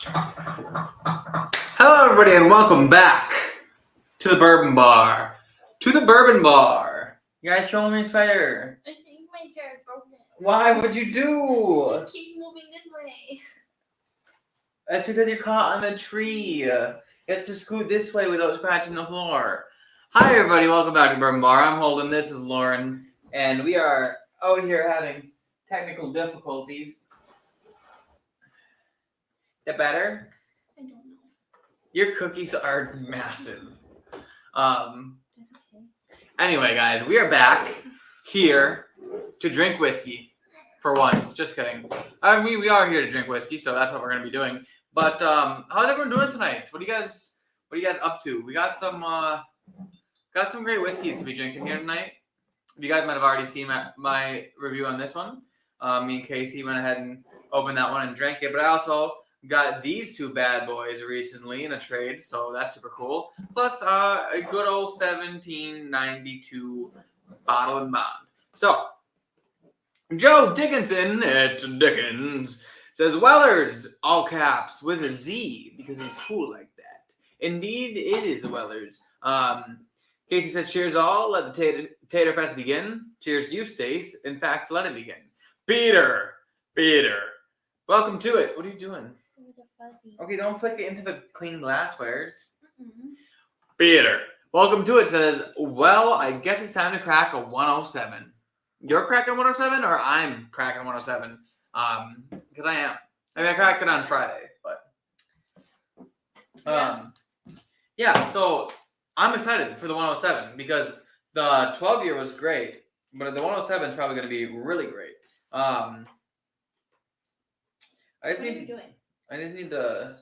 Hello, everybody, and welcome back to the Bourbon Bar. To the Bourbon Bar. You guys show me, Spider. I think my chair is broken. Why would you do? Just keep moving this way. That's because you're caught on the tree. You have to scoot this way without scratching the floor. Hi, everybody. Welcome back to the Bourbon Bar. I'm Holden. This is Lauren, and we are out here having technical difficulties. That better? I don't know. Your cookies are massive. That's okay. Anyway, guys, we are back here to drink whiskey for once. Just kidding. We are here to drink whiskey, so that's what we're gonna be doing. But how's everyone doing tonight? What are you guys up to? We got some great whiskeys to be drinking here tonight. You guys might have already seen my review on this one. Me and Casey went ahead and opened that one and drank it, but I also got these two bad boys recently in a trade, so that's super cool. Plus a good old 1792 bottle and bond. So, Joe Dickinson at Dickens says, Wellers, all caps, with a Z, because he's cool like that. Indeed, it is Wellers. Casey says, cheers all, let the tater fest begin. Cheers you, Stace. In fact, let it begin. Peter, welcome to it. What are you doing? Okay, don't flick it into the clean glasswares. Peter, welcome to it. Says, well, I guess it's time to crack a 107. You're cracking 107, or I'm cracking 107? Because I am. I mean, I cracked it on Friday, but yeah. So I'm excited for the 107 because the 12-year was great, but the 107 is probably going to be really great. What are you doing? I just need to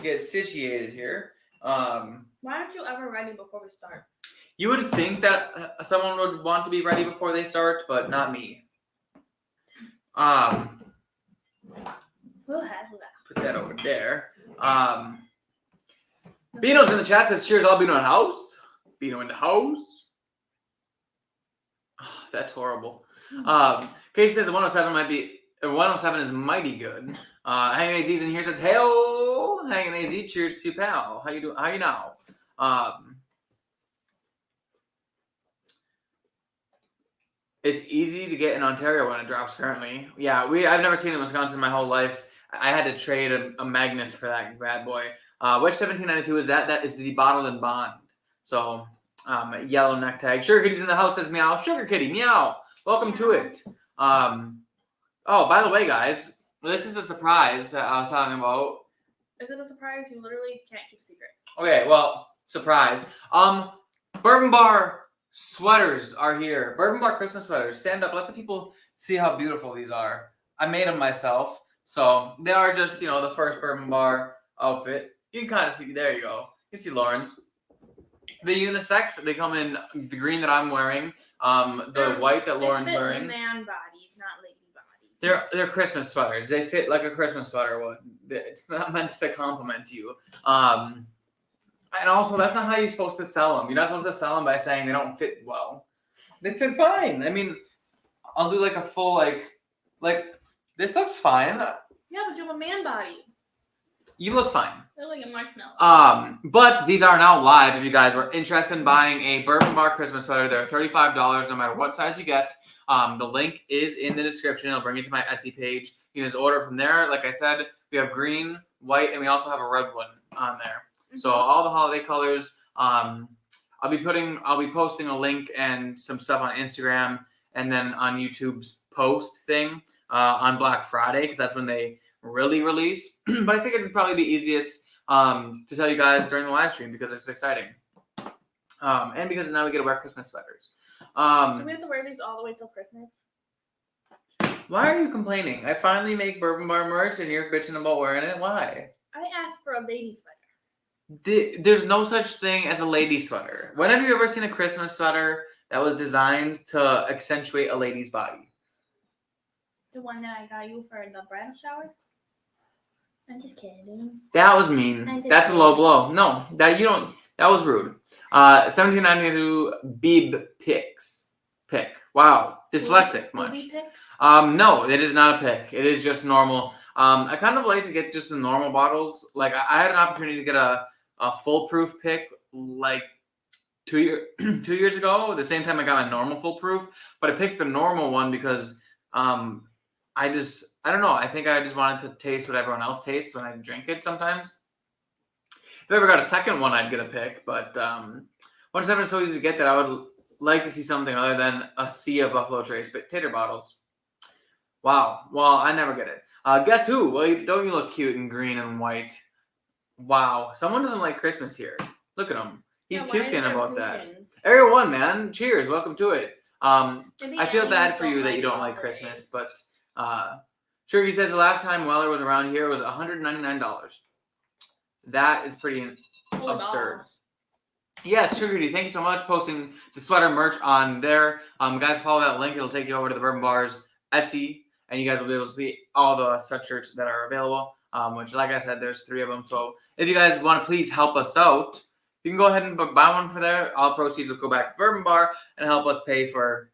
get situated here. Why aren't you ever ready before we start? You would think that someone would want to be ready before they start, but not me. Put that over there. Bino's in the chat says, cheers, all Bino in the house. Bino in the house. Oh, that's horrible. Casey says the 107 is mighty good. Hanging AZ's in here says, hey-oh, Hanging AZ, cheers to you, pal. How you doing? How you now? It's easy to get in Ontario when it drops currently. Yeah, I've never seen it in Wisconsin my whole life. I had to trade a Magnus for that bad boy. Which 1792 is that? That is the bottled and bond. So, yellow neck tag. Sugar Kitty's in the house says meow. Sugar Kitty, meow. Welcome to it. Oh, by the way, guys, this is a surprise that I was talking about. Is it a surprise? You literally can't keep a secret. Okay, well, surprise. Bourbon Bar sweaters are here. Bourbon Bar Christmas sweaters. Stand up. Let the people see how beautiful these are. I made them myself. So they are just, the first Bourbon Bar outfit. You can kind of see. There you go. You can see Lauren's. The unisex. They come in the green that I'm wearing. The white that Lauren's wearing. Man bodies, not lady bodies. They're Christmas sweaters. They fit like a Christmas sweater would. It's not meant to compliment you. And also, that's not how you're supposed to sell them. You're not supposed to sell them by saying they don't fit well. They fit fine. I mean, I'll do like a full like this looks fine. Yeah, but you have a man body. You look fine. You look like a marshmallow. But these are now live. If you guys were interested in buying a Bourbon Bar Christmas sweater, they're $35 no matter what size you get. The link is in the description. It'll bring you to my Etsy page. You can just order from there. Like I said, we have green, white, and we also have a red one on there. So all the holiday colors. I'll be posting a link and some stuff on Instagram and then on YouTube's post thing on Black Friday because that's when they really release. But I figured it'd probably be easiest to tell you guys during the live stream because it's exciting. And because now we get to wear Christmas sweaters. Do we have to wear these all the way till Christmas? Why are you complaining? I finally make Bourbon Bar merch and you're bitching about wearing it. Why? I asked for a lady sweater. There's no such thing as a lady sweater. When have you ever seen a Christmas sweater that was designed to accentuate a lady's body? The one that I got you for the bridal shower? I'm just kidding. That was mean. That's a low blow. No, that was rude. 1792 Beeb pick. Wow. Dyslexic much. No, it is not a pick. It is just normal. I kind of like to get just the normal bottles. Like I had an opportunity to get a foolproof pick like 2 years ago. The same time I got my normal foolproof, but I picked the normal one because I don't know. I think I just wanted to taste what everyone else tastes when I drink it sometimes. If I ever got a second one, I'd get a pick. But once it's so easy to get that, I would like to see something other than a sea of Buffalo Trace tater bottles. Wow. Well, I never get it. Guess who? Well, don't you look cute in green and white? Wow. Someone doesn't like Christmas here. Look at him. He's puking about that. Area 1, man. Cheers. Welcome to it. I feel bad for you that you don't like Christmas, but Sugar says the last time Weller was around here was $199. That is pretty absurd. Yes, Sugar, thank you so much for posting the sweater merch on there. Guys, follow that link. It'll take you over to the Bourbon Bar's Etsy, and you guys will be able to see all the sweatshirts that are available, which, like I said, there's 3 of them. So if you guys want to please help us out, you can go ahead and buy one for there. All proceeds will go back to the Bourbon Bar and help us pay for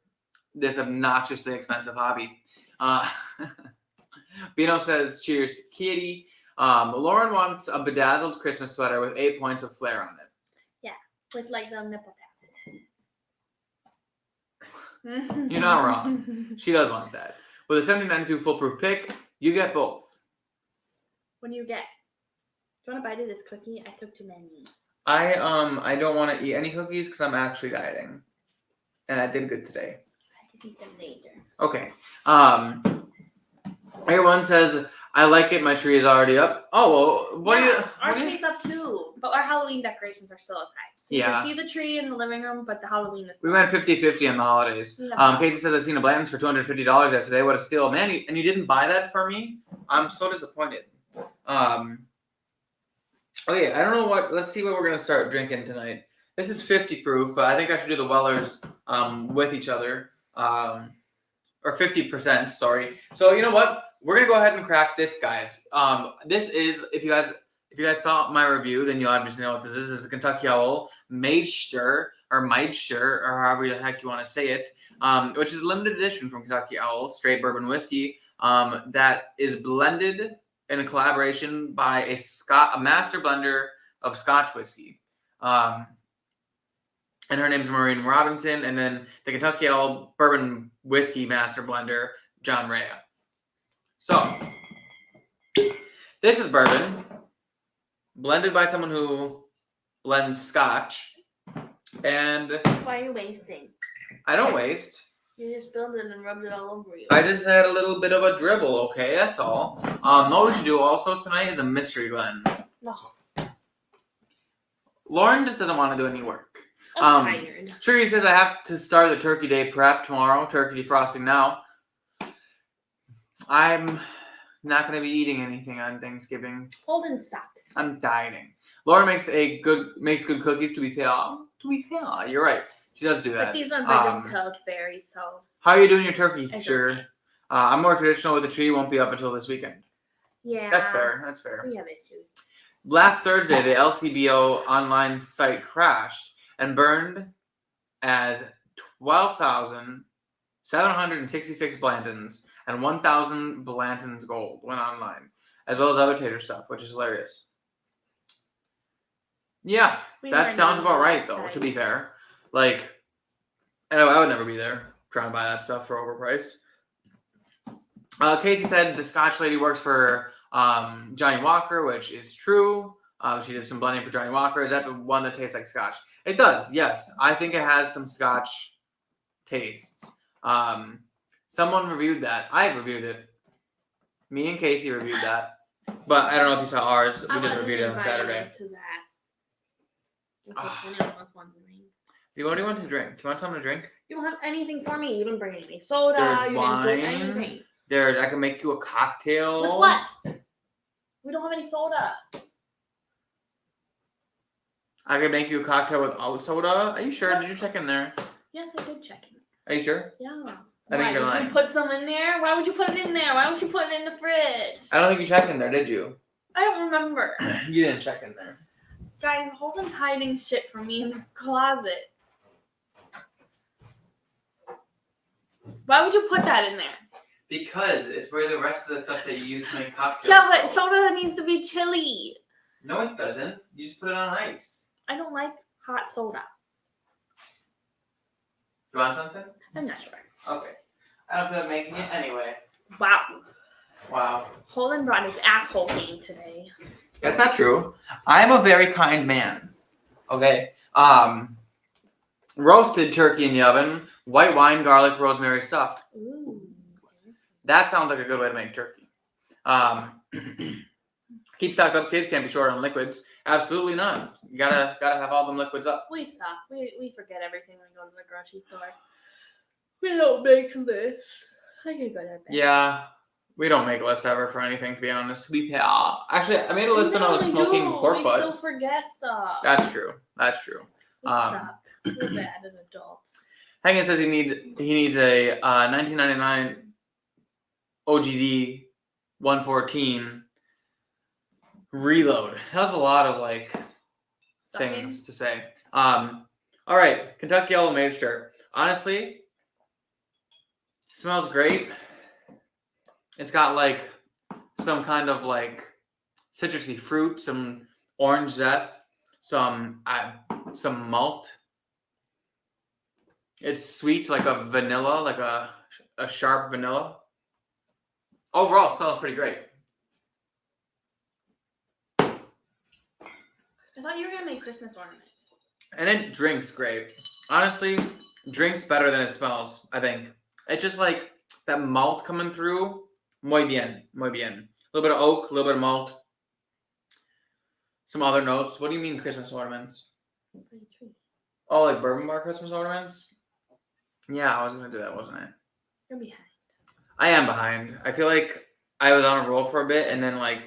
this obnoxiously expensive hobby. Bino says, cheers to Kitty. Lauren wants a bedazzled Christmas sweater with 8 points of flair on it. Yeah, with like the nipple tassels. You're not wrong. She does want that. With a 1792 foolproof pick, you get both. What do you get? Do you want a bite of this cookie? I took too many. I don't want to eat any cookies because I'm actually dieting, and I did good today. I just eat them later. Okay. Everyone says I like it. My tree is already up. Oh well, what do you? Our tree's up too, but our Halloween decorations are still outside. So you Yeah. can see the tree in the living room, but the Halloween is. We went 50-50 on the holidays. Yeah. Casey says I seen a Blanton's for $250 yesterday. What a steal, man! And you didn't buy that for me? I'm so disappointed. Okay, I don't know what. Let's see what we're gonna start drinking tonight. This is 50 proof, but I think I should do the Wellers with each other, or 50%. Sorry. So you know what? We're gonna go ahead and crack this, guys. This is if you guys saw my review, then you obviously know what this is. This is a Kentucky Owl Meister or however the heck you want to say it, which is a limited edition from Kentucky Owl, straight bourbon whiskey that is blended in a collaboration by a master blender of Scotch whiskey. And her name's Maureen Robinson, and then the Kentucky Owl Bourbon Whiskey Master Blender, John Rea. So, this is bourbon, blended by someone who blends Scotch, and... Why are you wasting? I don't waste. You just spilled it and rubbed it all over you. I just had a little bit of a dribble, okay? That's all. What we should do also tonight is a mystery blend. No. Lauren just doesn't want to do any work. I'm tired. Tree says I have to start the turkey day prep tomorrow. Turkey defrosting now. I'm not going to be eating anything on Thanksgiving. Holden sucks. I'm dieting. Lauren makes good cookies. To be fair, you're right. She does do that. But these ones are just Pillsbury, so. How are you doing your turkey? It's Sure. okay. I'm more traditional with the tree. Won't be up until this weekend. Yeah. That's fair. We have issues. Last Thursday, the LCBO online site crashed and burned as 12,766 Blantons and 1,000 Blanton's gold went online, as well as other tater stuff, which is hilarious. Yeah, that sounds about right, though, to be fair. Like, I would never be there trying to buy that stuff for overpriced. Casey said the Scotch lady works for Johnny Walker, which is true. She did some blending for Johnny Walker. Is that the one that tastes like Scotch? It does, yes. I think it has some Scotch tastes. Someone reviewed that. I reviewed it. Me and Casey reviewed that. But I don't know if you saw ours. We just reviewed it on Saturday. To that. What do you want to drink? Do you want something to drink? You don't have anything for me. You didn't bring any soda. There's you wine. didn't bring anything. I can make you a cocktail. With what? We don't have any soda. I can make you a cocktail without soda. Are you sure? Did you check in there? Yes, I did check in. Are you sure? Yeah. I think you're lying. Did you put some in there? Why would you put it in there? Why don't you put it in the fridge? I don't think you checked in there, did you? I don't remember. You didn't check in there. Guys, Holden's hiding shit from me in this closet. Why would you put that in there? Because it's where the rest of the stuff that you use to make cocktails. Yeah, but go. soda needs to be chilly. No, it doesn't. You just put it on ice. I don't like hot soda. You want something? I'm not sure. Okay. I don't feel like making it anyway. Wow. Wow. Holden brought his asshole game today. That's not true. I'm a very kind man. Okay. Roasted turkey in the oven, white wine, garlic, rosemary stuffed. Ooh. That sounds like a good way to make turkey. Keep stocked up, kids. Can't be short on liquids. Absolutely not. You gotta have all them liquids up. We suck. We forget everything when we go to the grocery store. We don't make lists. I can go there. Yeah, we don't make lists ever for anything, to be honest. Actually, I made a list when I was smoking pork butt. We still forget stuff. That's true. We suck. We're bad as adults. Hagen says he needs a 1999 OGD 114 reload. That was a lot of things to say. All right, Kentucky Yellow Mage Stir. Honestly, smells great. It's got some kind of citrusy fruit, some orange zest, some malt. It's sweet, like a vanilla, like a sharp vanilla. Overall, it smells pretty great. I thought you were gonna make Christmas ornaments. And it drinks great. Honestly, drinks better than it smells, I think. It's just that malt coming through. Muy bien. Muy bien. A little bit of oak, a little bit of malt. Some other notes. What do you mean Christmas ornaments? Oh, like bourbon bar Christmas ornaments? Yeah, I was going to do that, wasn't I? You're behind. I am behind. I feel like I was on a roll for a bit, and then I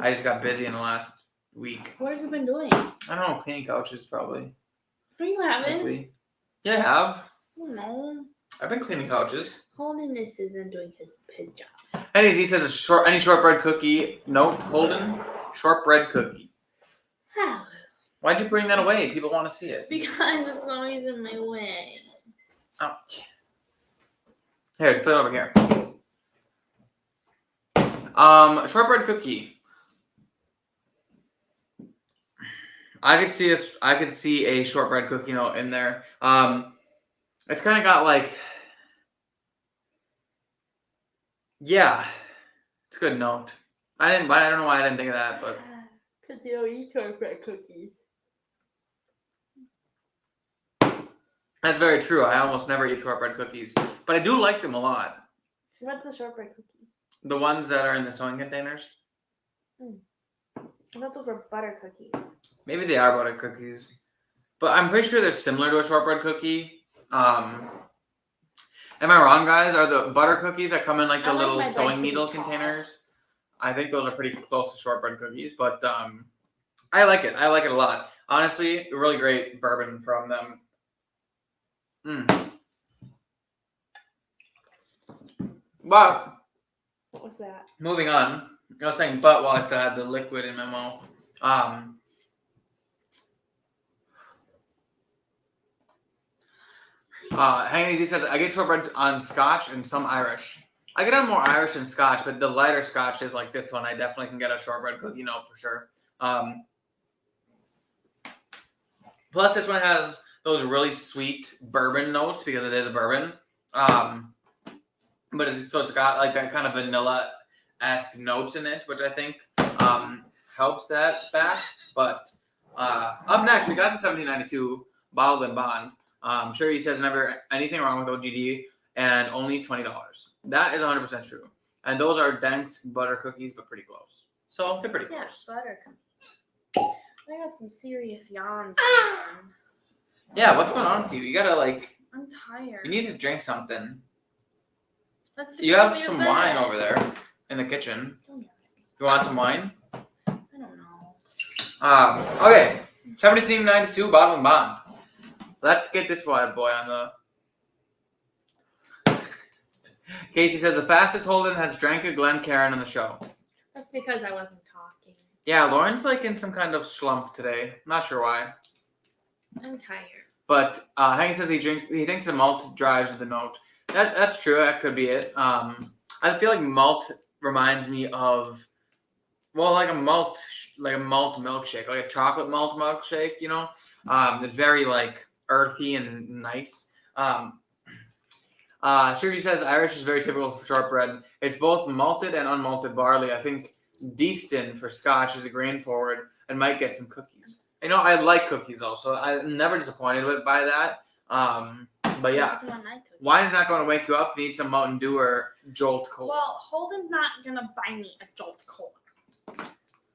just got busy in the last week. What have you been doing? I don't know, cleaning couches probably. No, you haven't. Likely. Yeah, I have. No. I've been cleaning couches. Holden isn't doing his job. And he says any shortbread cookie. Nope, Holden. Shortbread cookie. Why'd you bring that away? People want to see it. Because it's always in my way. Oh. Here, just put it over here. Shortbread cookie. I could see a shortbread cookie note in there. It's kind of got yeah, it's a good note. I don't know why I didn't think of that, but because you don't eat shortbread cookies. That's very true. I almost never eat shortbread cookies, but I do like them a lot. What's a shortbread cookie? The ones that are in the sewing containers. I thought those were butter cookies. Maybe they are butter cookies, but I'm pretty sure they're similar to a shortbread cookie. Am I wrong, guys? Are the butter cookies that come in the little sewing needle containers? I think those are pretty close to shortbread cookies, but I like it. I like it a lot. Honestly, really great bourbon from them. But what was that? Moving on. I was saying but while I still had the liquid in my mouth. Hangy said I get shortbread on Scotch and some Irish. I get on more Irish than Scotch, but the lighter Scotch is like this one. I definitely can get a shortbread cookie note for sure. Plus, this one has those really sweet bourbon notes because it is a bourbon. But it's got that kind of vanilla-esque notes in it, which I think helps that fact. But up next, we got the 1792 Bottled and Bond. Sure, he says never anything wrong with OGD and only $20. That is 100% true. And those are dense butter cookies, but pretty close. So they're pretty close. Yeah, butter cookies. I got some serious yawns. Yeah, what's going on with you? You gotta I'm tired. You need to drink something. You have some wine over there in the kitchen. You want some wine? I don't know. Okay. 1792 Bottled and Bond. Let's get this boy on the. Casey says the fastest Holden has drank a Glencairn on the show. That's because I wasn't talking. Yeah, Lauren's in some kind of slump today. Not sure why. I'm tired. But Hank says he thinks the malt drives the note. That's true. That could be it. I feel like malt reminds me of, well, like a malt milkshake, like a chocolate malt milkshake. You know, it's very like earthy and nice. Shirley says Irish is very typical for shortbread. It's both malted and unmalted barley. I think Deaston for Scotch is a grain forward and might get some cookies. You know, I like cookies also. I'm never disappointed by that. But yeah, wine is not going to wake you up. You need some Mountain Dew or Jolt Cola. Well, Holden's not gonna buy me a Jolt Cola.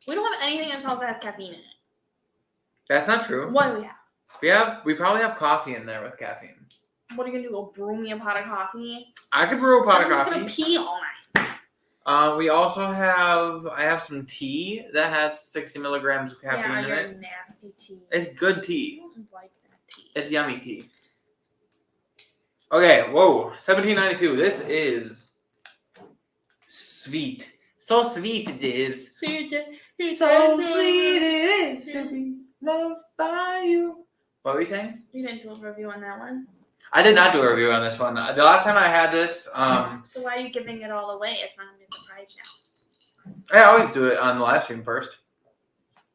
We don't have anything in this house that has caffeine in it. That's not true. What do we have? We probably have coffee in there with caffeine. What are you gonna do? Go brew me a pot of coffee? I could brew a pot of I'm coffee. just gonna pee all night. We also I have some tea that has 60 milligrams of caffeine in it. Yeah, nasty tea. It's good I tea. don't like that tea. It's yummy tea. Okay, whoa, 1792. This is sweet. So sweet it is. So sweet it is to be loved by you. What were you saying? You didn't do a review on that one. I did not do a review on this one. The last time I had this, So why are you giving it all away? It's not a surprise now. I always do it on the live stream first.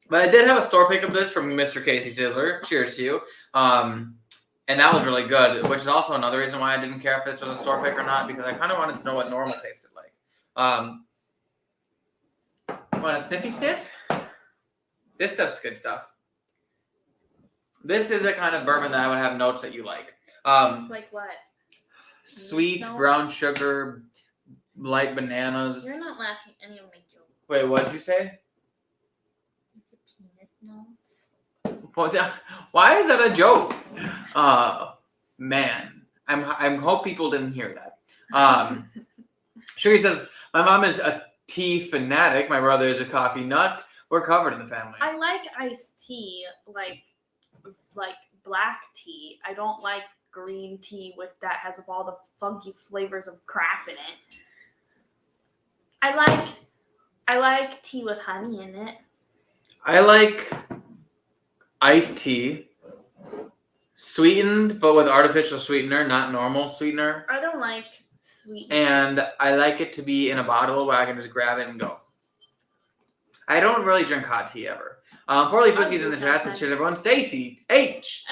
But I did have a store pick of this from Mr. Casey Tisler. Cheers to you. And that was really good, which is also another reason why I didn't care if this was a store pick or not, because I kind of wanted to know what normal tasted like. Want a sniffy sniff? This stuff's good stuff. This is a kind of bourbon that I would have notes that you like. Like what? Sweet, Notes? brown sugar, light bananas. You're not laughing at any of my jokes. Wait, what did you say? Penis notes. Why is that a joke? Man, I hope people didn't hear that. Sugar says, my mom is a tea fanatic. My brother is a coffee nut. We're covered in the family. I like iced tea, like black tea. I don't like green tea that has all the funky flavors of crap in it. I like tea with honey in it. I like iced tea, sweetened, but with artificial sweetener, not normal sweetener. I don't like sweet. And I like it to be in a bottle where I can just grab it and go. I don't really drink hot tea ever. 4-leaf whiskey's in the chat. Says cheers, everyone. Stacy H.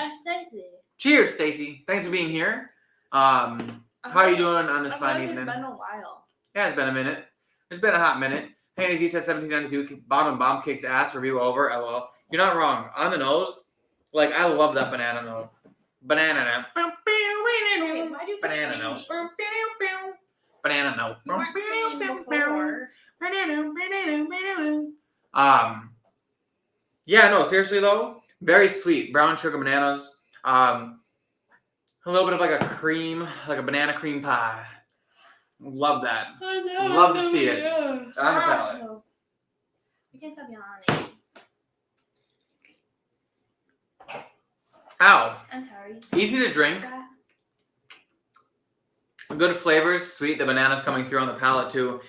Cheers, Stacy. Thanks for being here. How are you doing on this fine evening? It's been a while. Yeah, it's been a minute. It's been a hot minute. Hey, Z says 1792. Bottom bomb kicks ass. Review over. LOL. You're not wrong. On the nose, like I love that banana note. Banana note. Okay, why do you Banana say note. me? Banana note. You weren't saying before. Yeah, no, seriously though, very sweet. Brown sugar bananas. A little bit of like a cream, like a banana cream pie. Love that. Love to see it on the palate. I can't stop yawning. Ow. I'm sorry. Easy to drink. Good flavors, sweet. The banana's coming through on the palate too.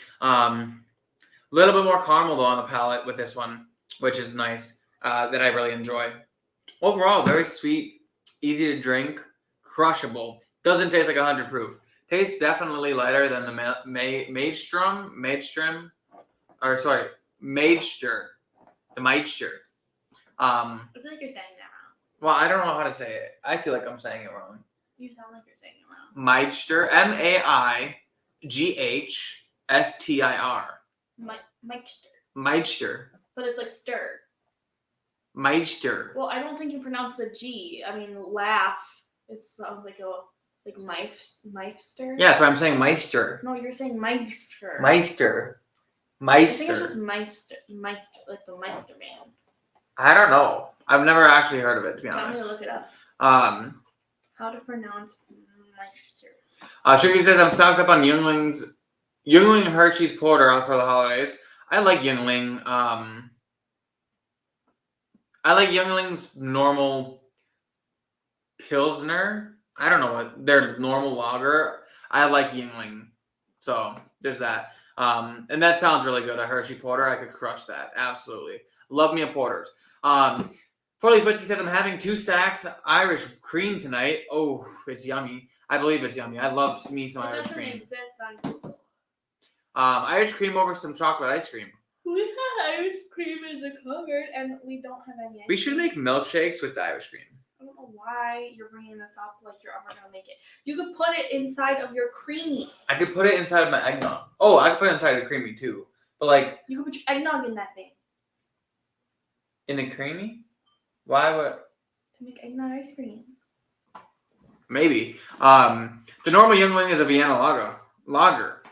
Little bit more caramel though on the palate with this one, which is nice. That I really enjoy. Overall, very sweet, easy to drink, crushable. Doesn't taste like 100 proof. Tastes definitely lighter than the Maidstrom. The Maidster. I feel like you're saying that wrong. Well, I don't know how to say it. I feel like I'm saying it wrong. You sound like you're saying it wrong. Maidster. Maigstr. Maidster. But it's like stir. Meister. Well, I don't think you pronounce the G. I mean, laugh. It sounds like Meister. Yeah, that's what I'm saying. Meister. No, you're saying Meister. Meister. I think it's just Meister, like the Meister man. I don't know. I've never actually heard of it, to be Tell me honest. to look it up. How to pronounce Meister. Sugar says I'm stocked up on Yuengling Hershey's Porter out for the holidays. I like Yuengling. I like Yuengling's normal Pilsner. I don't know what their normal lager. I like Yuengling. So there's that. And that sounds really good. A Hershey Porter. I could crush that. Absolutely. Love me a Porters. 4-leaf whiskey says I'm having 2 stacks Irish cream tonight. Oh, it's yummy. I believe it's yummy. I love me some Irish cream. It doesn't exist on Google. Irish cream over some chocolate ice cream. We have Irish cream in the cupboard, and we don't have any. We should make milkshakes with the Irish cream. I don't know why you're bringing this up like you're ever gonna make it. You could put it inside of your creamy. I could put it inside my eggnog. Oh, I could put it inside the creamy too. But like. You could put your eggnog in that thing. In the creamy? Why would? To make eggnog ice cream. Maybe. The normal Youngling is a Vienna lager.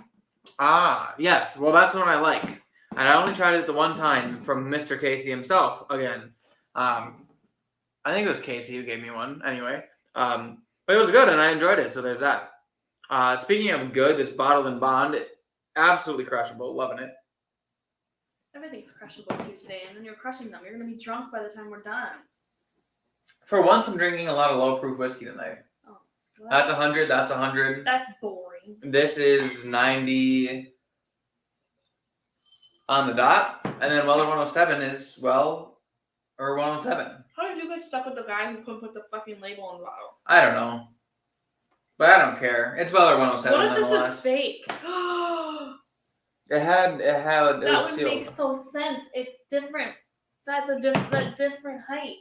Ah, yes. Well, that's one I like. And I only tried it the one time from Mr. Casey himself. Again, I think it was Casey who gave me one. Anyway, but it was good and I enjoyed it. So there's that. Speaking of good, this Bottled and Bond, absolutely crushable. Loving it. Everything's crushable too today, and then you're crushing them. You're gonna be drunk by the time we're done. For once, I'm drinking a lot of low proof whiskey tonight. Oh, well, That's 100. That's 100. That's boring. This is 90 on the dot, and then Weller 107 is or 107. How did you get stuck with the guy who couldn't put the fucking label on the bottle? I don't know, but I don't care. It's Weller 107. What if this nonetheless. is fake? It had. That was would sealed. make so sense. It's different. That's a different height.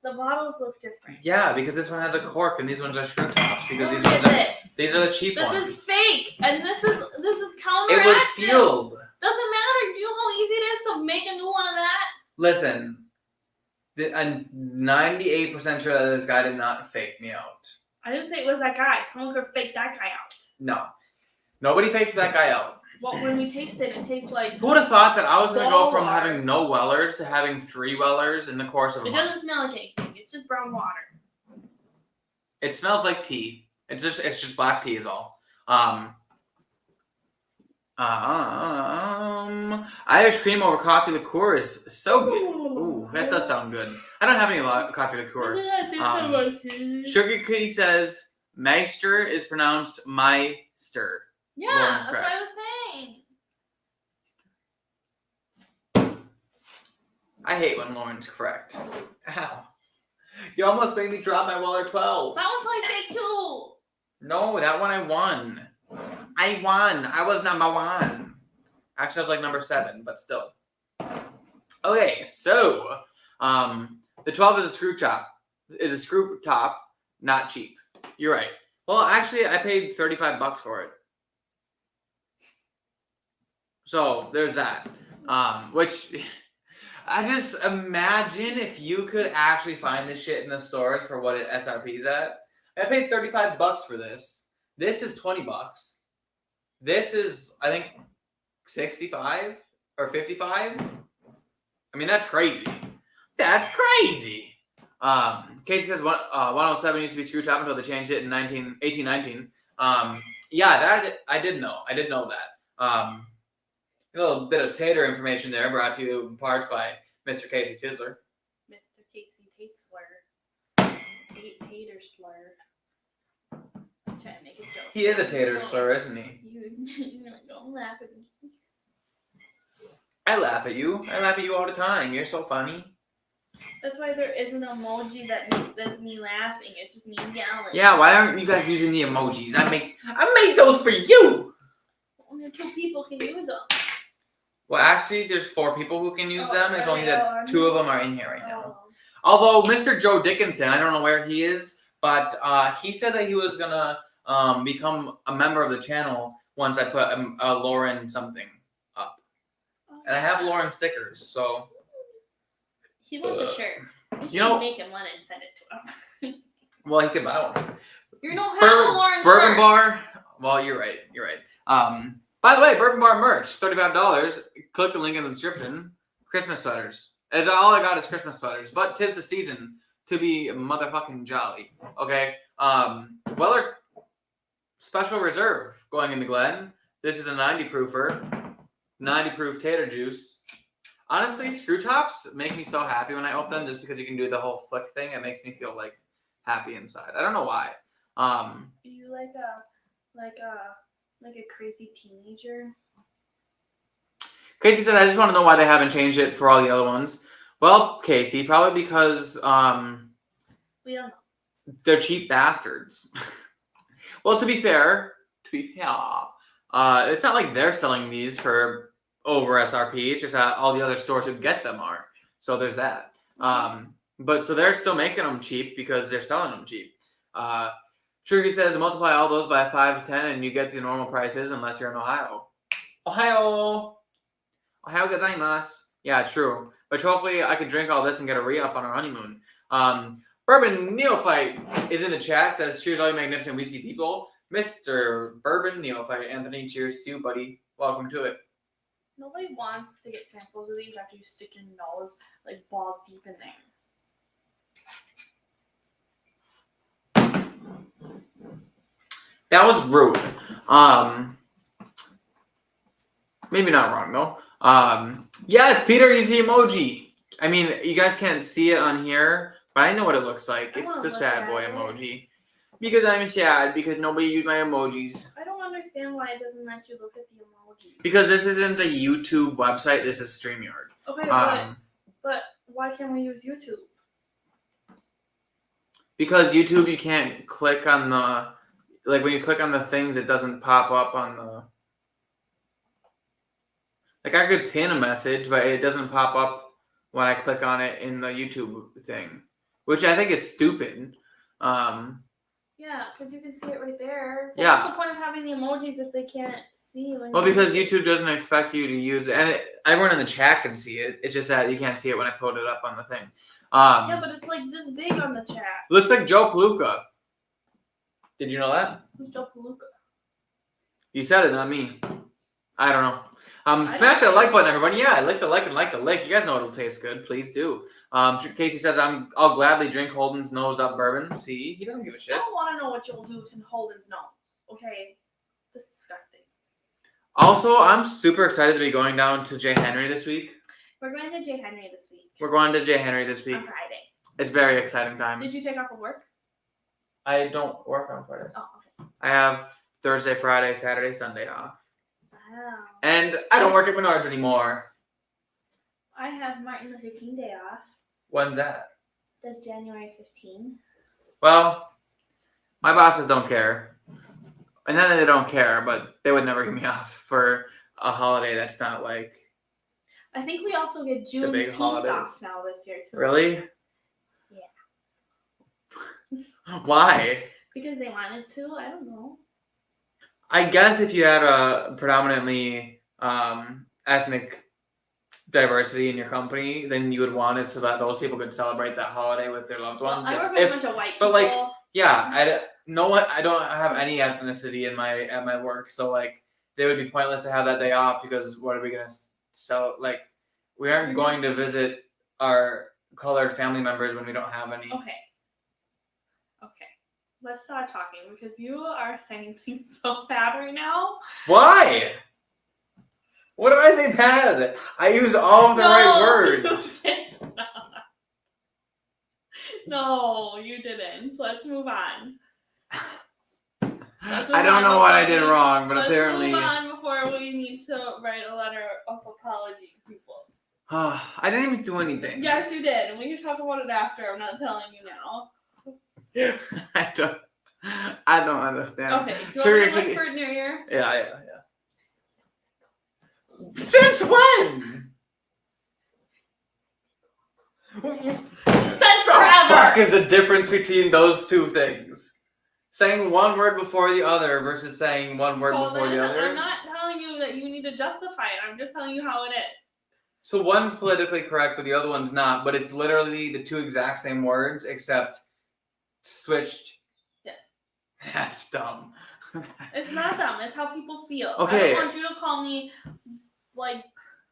The bottles look different. Yeah, because this one has a cork and these ones are screw tops. Because Look these ones at are this. these are the cheap ones. This is fake, and this is counteractive. It was sealed. Doesn't matter. Do you know how easy it is to make a new one of that? Listen, I'm 98% sure that this guy did not fake me out. I didn't say it was that guy. Someone could fake that guy out. No, nobody faked that guy out. Well, when we taste it, it tastes like. Who would have thought that I was going to go from Water. having no Wellers to having 3 Wellers in the course of a It month? doesn't smell like anything. It's just brown water. It smells like tea. It's just black tea is all. Irish cream over coffee liqueur is so good. Ooh, that does sound good. I don't have any coffee liqueur. Sugar Kitty says Meister is pronounced Meister. Yeah, Lauren's that's what correct. I was saying. I hate when Lauren's correct. Ow. You almost made me drop my Weller 12. That was my fake too. No, that one I won. I won. I was number 1. Actually, I was like number 7, but still. Okay, so the 12 is a screw top. Not cheap. You're right. Well, actually, I paid $35 for it. So there's that. Which I just imagine if you could actually find this shit in the stores for what it SRP's at. I paid $35 for this. This is $20. This is, I think, 65 or 55. I mean, that's crazy. That's crazy. Casey says 107 used to be screw top until they changed it in 1819. Yeah, that I did know. I did know that. A little bit of tater information there, brought to you in part by Mr. Casey Tisler. Mr. Casey Tate Slur. Tater slur. I'm trying to make a joke. He is a tater slur, isn't he? You don't laugh at me. I laugh at you. I laugh at you all the time. You're so funny. That's why there is an emoji that's me laughing. It's just me yelling. Yeah, why aren't you guys using the emojis? I made those for you. Only 2 people can use them. Well, actually, there's 4 people who can use them. It's only that 2 of them are in here right now. Oh. Although Mr. Joe Dickinson, I don't know where he is, but he said that he was gonna become a member of the channel once I put a Lauren something up. And I have Lauren stickers, so. He wants a shirt. You know, make him one and send it to him. well, he could buy one. You don't have a Lauren Bourbon shirt. Bar. Well, you're right. You're right. By the way, Bourbon Bar merch, $35. Click the link in the description. Christmas sweaters. That's all I got is Christmas sweaters. But 'tis the season to be motherfucking jolly. Okay. Weller Special Reserve going into Glen. This is a 90 proofer. 90 proof tater juice. Honestly, screw tops make me so happy when I open them, just because you can do the whole flick thing. It makes me feel like happy inside. I don't know why. You like a crazy teenager? Casey said, I just want to know why they haven't changed it for all the other ones. Well, Casey, probably because We don't know. they're cheap bastards. Well, to be fair, It's not like they're selling these for over SRP. It's just that all the other stores who get them are. So there's that. But so they're still making them cheap because they're selling them cheap. Sugar says multiply all those by 5 to 10 and you get the normal prices unless you're in Ohio. Ohio gozaimasu. Yeah, true. But hopefully I could drink all this and get a re-up on our honeymoon. Bourbon Neophyte is in the chat. Says, cheers all you magnificent whiskey people. Mr. Bourbon Neophyte. Anthony, cheers to you, buddy. Welcome to it. Nobody wants to get samples of these after you stick your nose like balls deep in there. That was rude. Maybe not wrong though. Yes, Peter, you see emoji. I mean, you guys can't see it on here, but I know what it looks like. It's the sad boy emoji. Because I'm sad because nobody used my emojis. I don't understand why it doesn't let you look at the emoji. Because this isn't a YouTube website. This is StreamYard. Okay, but why can't we use YouTube? Because YouTube, you can't click on the... Like, when you click on the things, it doesn't pop up on the... Like, I could pin a message, but it doesn't pop up when I click on it in the YouTube thing. Which I think is stupid. Yeah, because you can see it right there. Yeah. What's the point of having the emojis if they can't see? Well, because YouTube doesn't expect you to use it. And everyone in the chat can see it. It's just that you can't see it when I put it up on the thing. Yeah, but it's like this big on the chat. Looks like Joe Palooka. Did you know that? Who's Joe Palooka? You said it, not me. I don't know. Smash that like button, everybody. Yeah, like the like and like the like. You guys know it'll taste good. Please do. Casey says, I'll gladly drink Holden's nosed up bourbon. See, he doesn't give a shit. I don't want to know what you'll do to Holden's nose. Okay, disgusting. Also, I'm super excited to be going down to J. Henry this week. We're going to J. Henry this week. We're going to J. Henry this week. On Friday. It's very exciting time. Did you take off of work? I don't work on Friday. Oh, okay. I have Thursday, Friday, Saturday, Sunday off. Wow. And I don't work at Menards anymore. I have Martin Luther King Day off. When's that? That's January 15th. Well, my bosses don't care. And then they don't care, but they would never give me off for a holiday that's not like... I think we also get Juneteenth off now this year, too. Really? Yeah. Why? Because they wanted to. I don't know. I guess if you had a predominantly ethnic diversity in your company, then you would want it so that those people could celebrate that holiday with their loved ones. I work with a bunch of white people. But like, yeah, I don't have any ethnicity at my work, so like, they would be pointless to have that day off because what are we gonna sell? Like, we aren't going to visit our colored family members when we don't have any. Okay. Let's start talking because you are saying things so bad right now. Why? What did I say bad? I used all of the right words. You did not. No, you didn't. Let's move on. I don't know what I did wrong, but apparently... Let's move on before we need to write a letter of apology to people. I didn't even do anything. Yes, you did. And we can talk about it after. I'm not telling you now. I don't understand. Okay, do you want to whisper it in your ear? Yeah. Since when? Since forever. Fuck is the difference between those two things? Saying one word before the other versus saying one word before the other? I'm not telling you that you need to justify it. I'm just telling you how it is. So one's politically correct, but the other one's not. But it's literally the two exact same words, except switched. Yes. That's dumb. It's not dumb. It's how people feel. Okay. I don't want you to call me, like,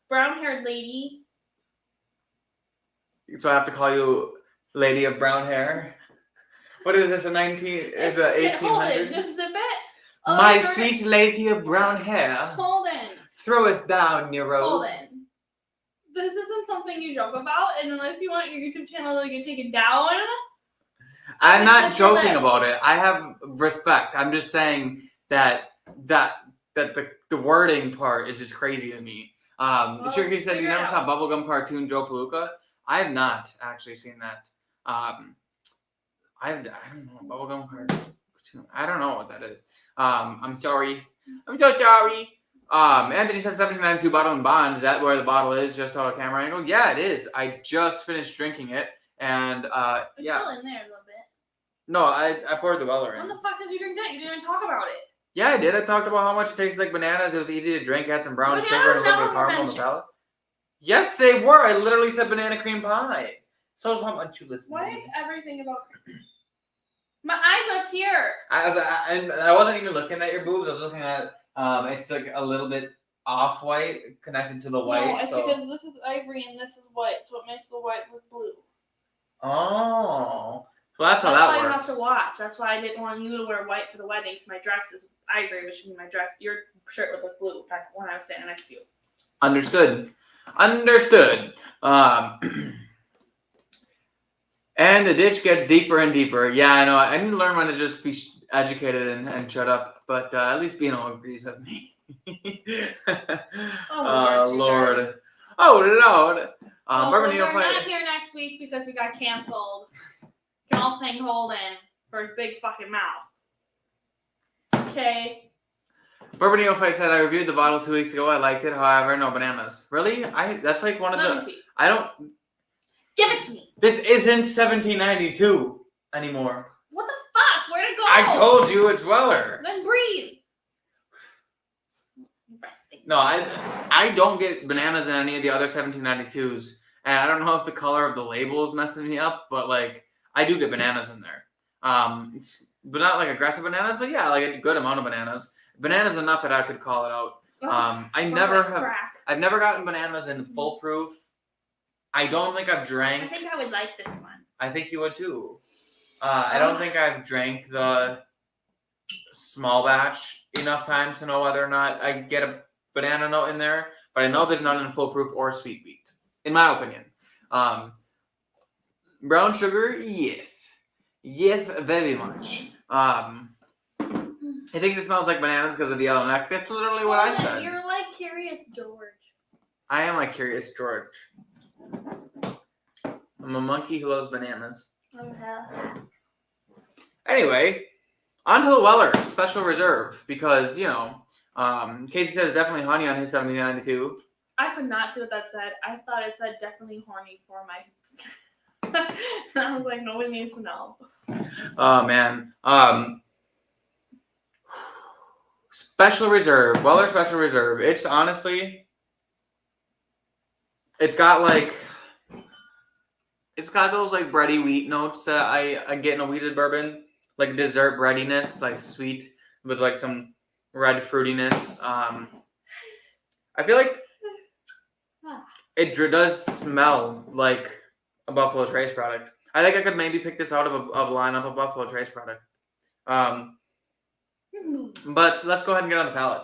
brown-haired lady. So I have to call you Lady of Brown Hair? What is this, the 1800s? Hold it, just a bit. My sweet lady of brown hair. Hold on. Throw it down, your robe. Hold on. This isn't something you joke about, and unless you want your YouTube channel to get taken down... I'm not joking about it. I have respect. I'm just saying that the wording part is just crazy to me. Cherokee said you never saw Bubblegum cartoon Joe Palooka. I have not actually seen that. I don't know Bubblegum cartoon. I don't know what that is. I'm sorry. I'm so sorry. Anthony said 1792 bottle and bond. Is that where the bottle is? Just out of camera angle? Yeah, it is. I just finished drinking it, and It's yeah. still in there a little bit. No, I poured the Weller When in. the fuck did you drink that? You didn't even talk about it. Yeah, I did. I talked about how much it tastes like bananas. It was easy to drink. It had some brown Bananas sugar and a little bit of never were caramel on the mentioned. palate. Yes, they were. I literally said banana cream pie. So how much you listen Why to is me. everything about? My eyes are here. I wasn't even looking at your boobs. I was looking at it's like a little bit off-white connected to the white. No, it's so. because this is ivory and this is white, so it makes the white look blue. Oh. So that's how That's that why works. you have to watch. That's why I didn't want you to wear white for the wedding. Because my dress is ivory, which means my dress, your shirt would look blue when I was standing next to you. Understood. And the ditch gets deeper and deeper. Yeah, I know. I need to learn when to just be educated and shut up. But at least Bino agrees with me. Lord. Oh, Lord. We're not here next week because we got canceled. Can all thank Holden for his big fucking mouth. Okay. Bourbon Neophyte said, I reviewed the bottle 2 weeks ago. I liked it. However, no bananas. Really? That's like one of Let me the... see. I don't... Give it to me. This isn't 1792 anymore. What the fuck? Where'd it go? I told you it's Weller. Then breathe. No, I don't get bananas in any of the other 1792s. And I don't know if the color of the label is messing me up, but like I do get bananas in there. But not like aggressive bananas, but yeah, like a good amount of bananas. Bananas enough that I could call it out. I've never gotten bananas in full proof. I don't think I've drank. I think I would like this one. I think you would too. I don't think I've drank the small batch enough times to know whether or not I get a banana note in there, but I know there's none in full proof or sweet wheat, in my opinion. Brown sugar, yes, very much. I think it smells like bananas because of the yellow neck. That's literally what I said. You're like Curious George. I am like Curious George. I'm a monkey who loves bananas. Okay. Anyway, on to the Weller Special Reserve because, you know, Casey says definitely honey on his 1792. I could not see what that said. I thought it said definitely horny for my... I was like, nobody needs to know. Oh, man. Special Reserve. Weller Special Reserve. It's honestly... It's got those like bready wheat notes that I get in a wheated bourbon. Like dessert breadiness, like sweet with like some red fruitiness. I feel like it does smell like a Buffalo Trace product. I think I could maybe pick this out of a lineup of Buffalo Trace product. But let's go ahead and get on the palate.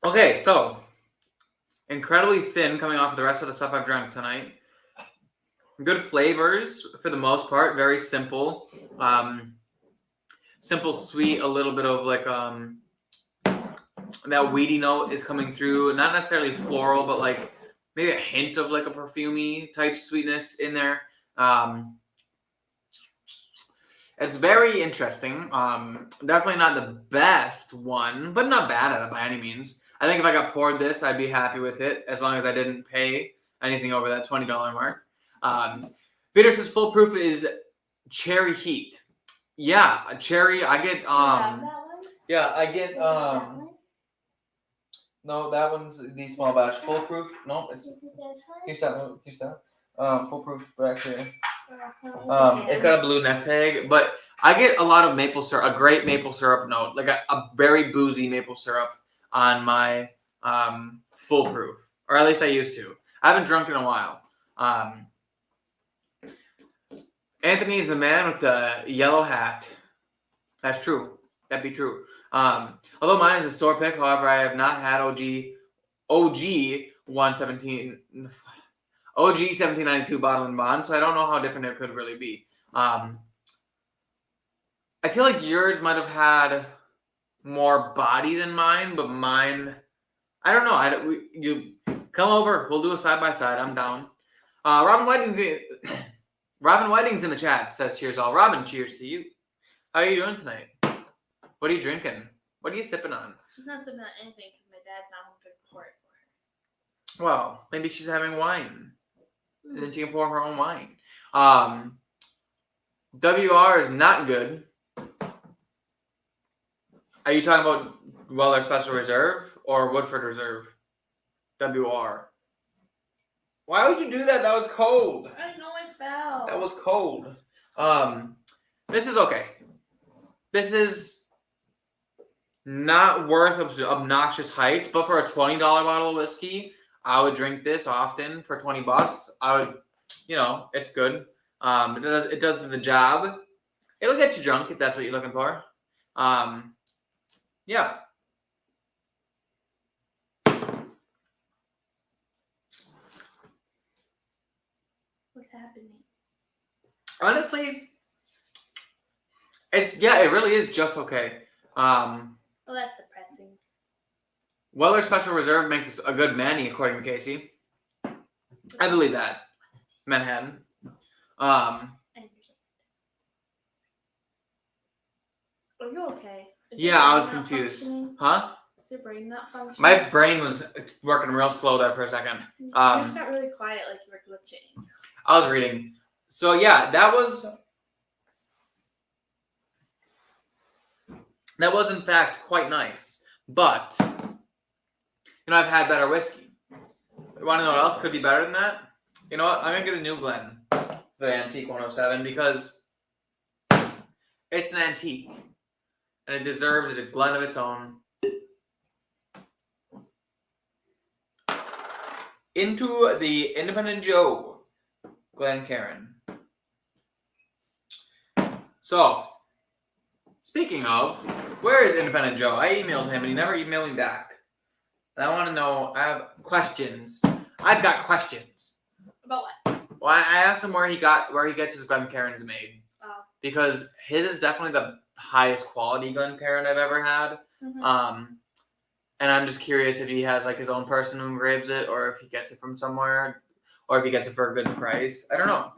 Okay, so incredibly thin coming off of the rest of the stuff I've drank tonight. Good flavors for the most part, very simple. Simple, sweet, a little bit of like that weedy note is coming through. Not necessarily floral, but like maybe a hint of like a perfumey type sweetness in there. It's very interesting. Definitely not the best one, but not bad at it by any means. I think if I got poured this, I'd be happy with it as long as I didn't pay anything over that $20 mark. Peter says full proof is cherry heat. Yeah, a cherry. I get yeah, I get no, that one's the small batch. Full proof. No, it's keep that. Full proof back here. It's got a blue neck tag, but I get a lot of maple syrup, a great maple syrup note, like a very boozy maple syrup on my full proof, or at least I used to. I haven't drunk in a while. Anthony is the man with the yellow hat. That's true. That'd be true. Although mine is a store pick, however, I have not had OG 1792 bottle and bond, so I don't know how different it could really be. I feel like yours might have had more body than mine, but mine, I don't know. You come over, we'll do a side by side. I'm down. Robin Whitington, Robin Whiting's in the chat. Says cheers all. Robin, cheers to you. How are you doing tonight? What are you drinking? What are you sipping on? She's not sipping on anything because my dad's not home to pour it for her. Well, maybe she's having wine. And then she can pour her own wine. WR is not good. Are you talking about Weller Special Reserve or Woodford Reserve? WR. Why would you do that? That was cold. I didn't know I fell. That was cold. This is okay. This is not worth obnoxious height, but for a $20 bottle of whiskey, I would drink this often for $20. I would, it's good. It does the job. It'll get you drunk if that's what you're looking for. Yeah. What's happening? Honestly, it really is just okay. Well, that's depressing. Weller Special Reserve makes a good Manny, according to Casey. I believe that. Manhattan. Are you okay? Yeah, I was confused. Huh? Is your brain not functioning? My brain was working real slow there for a second. You just got really quiet, like you were glitching. I was reading. So yeah, that was in fact quite nice. But I've had better whiskey. You want to know what else could be better than that? You know what? I'm gonna get a new Glen, the Antique 107, because it's an antique and it deserves a Glen of its own. Into the Independent Joe, Glencairn. So, speaking of, where is Independent Joe? I emailed him and he never emailed me back. And I want to know, I have questions. I've got questions. About what? Well, I asked him where he gets his Glencairns made. Oh. Because his is definitely the highest quality Glencairn I've ever had. Mm-hmm. And I'm just curious if he has like his own person who engraves it, or if he gets it from somewhere, or if he gets it for a good price. I don't know.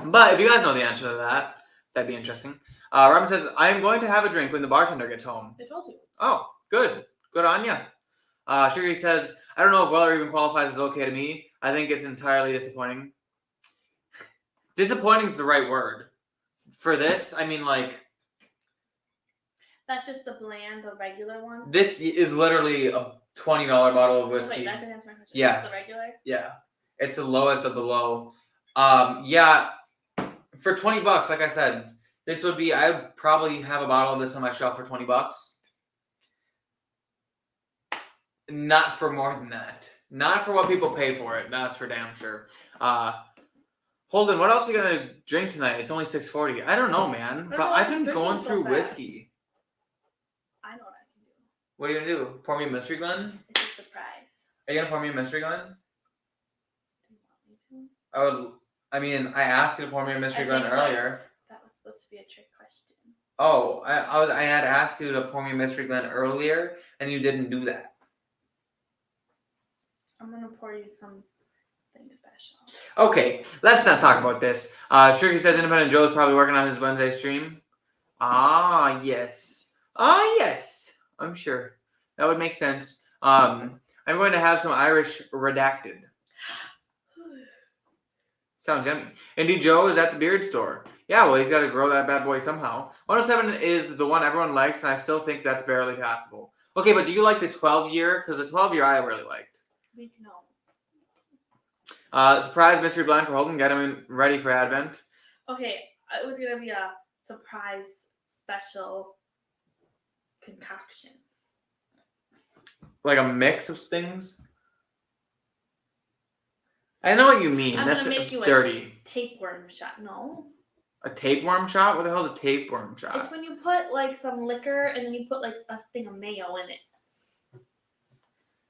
But if you guys know the answer to that, that'd be interesting. Robin says, I am going to have a drink when the bartender gets home. I told you. Oh, good. Good on ya. Sugar says, I don't know if Weller even qualifies as okay to me. I think it's entirely disappointing. Disappointing is the right word. For this, I mean, like... That's just the bland, the regular one? This is literally a $20 bottle of whiskey. Wait, that didn't answer my question. Yes. The regular? Yeah. It's the lowest of the low. Yeah. For $20, like I said, this would be, I would probably have a bottle of this on my shelf for $20. Not for more than that. Not for what people pay for it. That's for damn sure. Holden, what else are you going to drink tonight? It's only 6:40. I don't know, man. But I've been going through whiskey. I know what I can do. What are you going to do? Pour me a mystery Glen? It's a surprise. Are you going to pour me a mystery Glen? Do you want me to? I asked you to pour me a mystery Glen earlier. That was supposed to be a trick question. Oh, I had asked you to pour me a mystery Glen earlier, and you didn't do that. I'm going to pour you something special. Okay, let's not talk about this. Shirky says Independent Joe's probably working on his Wednesday stream. Ah, yes. I'm sure. That would make sense. I'm going to have some Irish redacted. Sounds yummy. Indeed, Joe is at the beard store. Yeah, well, he's got to grow that bad boy somehow. 107 is the one everyone likes, and I still think that's barely passable. Okay, but do you like the 12-year? Because the 12-year I really liked. No. Surprise mystery blend for Holden. Get him ready for Advent. Okay, it was going to be a surprise special concoction. Like a mix of things? I know what you mean. I'm That's gonna make you dirty. A tapeworm shot. No. A tapeworm shot? What the hell is a tapeworm shot? It's when you put like some liquor and then you put like a thing of mayo in it.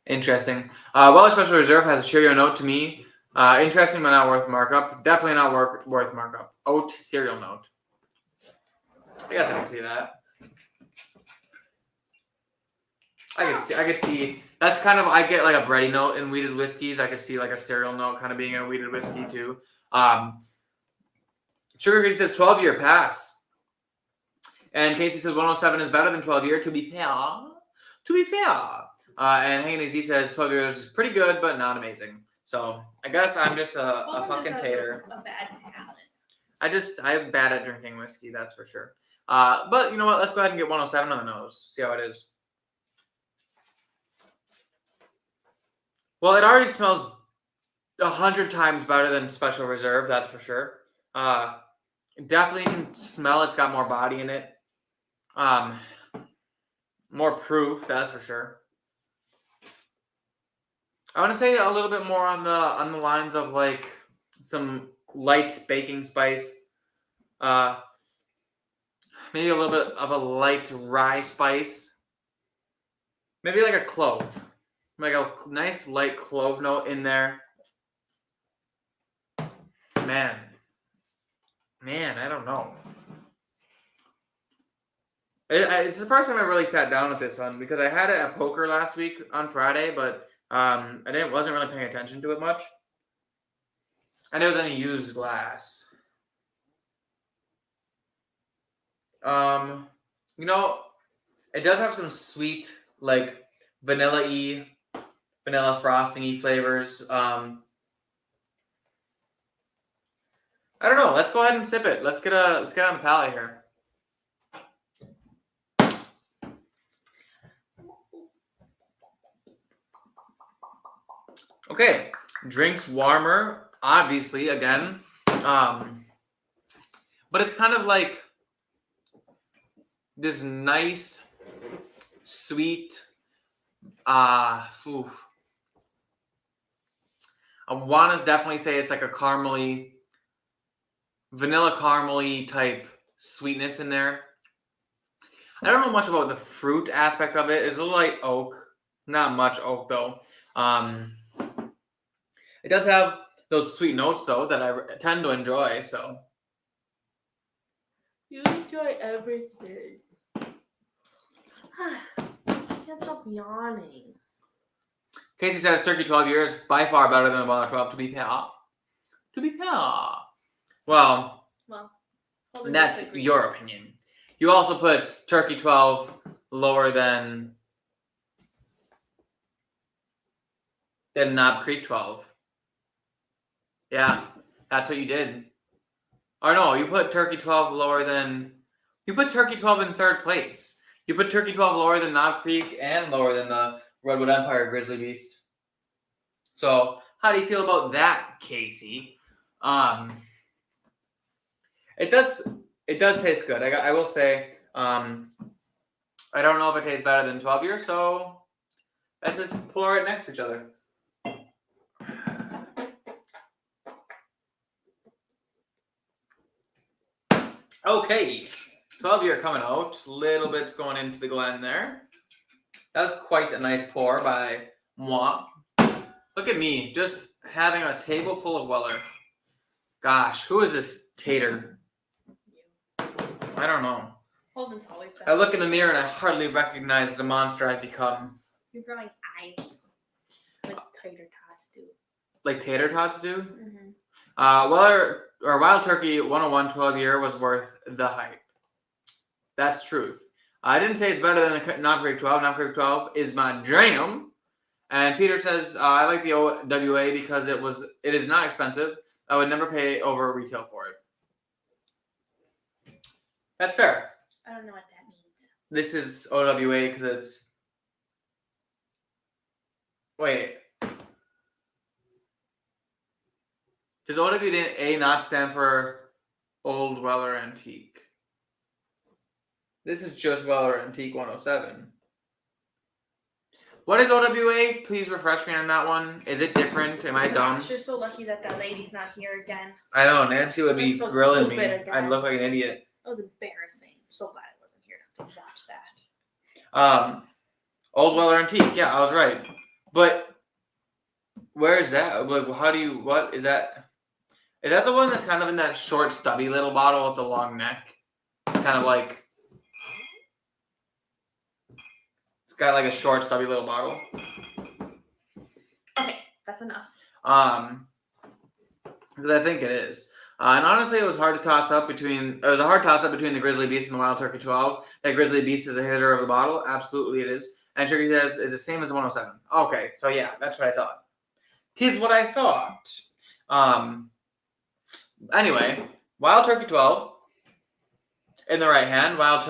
Interesting. Weller Special Reserve has a Cheerio note to me. Interesting, but not worth markup. Definitely not worth markup. Oat cereal note. I guess I can see that. I could see. That's kind of I get like a bready note in weeded whiskeys. I could see like a cereal note kind of being in a weeded whiskey too. Sugar Casey says 12-year pass, and Casey says 107 is better than 12-year. To be fair, and Hanging Z says 12 years is pretty good, but not amazing. So I guess I'm just a fucking tater. A bad palate. I'm bad at drinking whiskey, that's for sure. But you know what? Let's go ahead and get 107 on the nose. See how it is. Well, it already smells 100 times better than Special Reserve, that's for sure. Definitely can smell it's got more body in it. More proof, that's for sure. I want to say a little bit more on the lines of like some light baking spice. Maybe a little bit of a light rye spice. Maybe like a clove. Like a nice light clove note in there. Man, I don't know. It's the first time I really sat down with this one because I had it at poker last week on Friday, but I wasn't really paying attention to it much. And it was in a used glass. You know, it does have some sweet, like vanilla frosting-y flavors. I don't know. Let's go ahead and sip it. Let's get on the palate here. Okay, drinks warmer, obviously, again. But it's kind of like this nice, sweet, I want to definitely say it's like a vanilla caramely type sweetness in there. I don't know much about the fruit aspect of it. It's a little like oak, not much oak though. It does have those sweet notes though that I tend to enjoy. So you enjoy everything. I can't stop yawning. Casey says Turkey 12 years by far better than the Weller 12. To be fair. Well, that's your opinion. You also put Turkey 12 lower than Knob Creek 12. Yeah, that's what you did. Or no, you put Turkey 12 lower than... You put Turkey 12 in third place. You put Turkey 12 lower than Knob Creek and lower than the Redwood Empire Grizzly Beast. So, how do you feel about that, Casey? It does taste good. I will say, I don't know if it tastes better than 12 years, so let's just pour it next to each other. Okay, 12-year coming out. Little bit's going into the Glen there. That's quite a nice pour by moi. Look at me, just having a table full of Weller. Gosh, who is this tater? I don't know. Holden's always best. I look in the mirror and I hardly recognize the monster I've become. You're growing eyes. Like tater tots do. Like tater tots do? Mm-hmm. Wild Turkey 101 12-year was worth the hype. That's truth. I didn't say it's better than the Knob Creek 12. Knob Creek 12 is my jam. And Peter says, I like the OWA because it is not expensive. I would never pay over retail for it. That's fair. I don't know what that means. This is OWA because it's... Wait. Does OWA not stand for Old Weller Antique? This is just Weller Antique 107. What is OWA? Please refresh me on that one. Is it different? Am I dumb? Gosh, you're so lucky that lady's not here again. I know. Nancy would be so grilling me. again. I'd look like an idiot. That was embarrassing. I'm so glad I wasn't here to watch that. Old Weller Antique. Yeah, I was right. But where is that? Like, what is that? Is that the one that's kind of in that short, stubby little bottle with the long neck? Kind of like... It's got like a short, stubby little bottle. Okay, that's enough. Because I think it is. And honestly, it was hard to toss up between. It was a hard toss up between the Grizzly Beast and the Wild Turkey 12. That Grizzly Beast is a hitter of the bottle. Absolutely, it is. And Turkey says is the same as the 107. Okay, so yeah, that's what I thought. 'Tis what I thought. Anyway, Wild Turkey 12 in the right hand. What?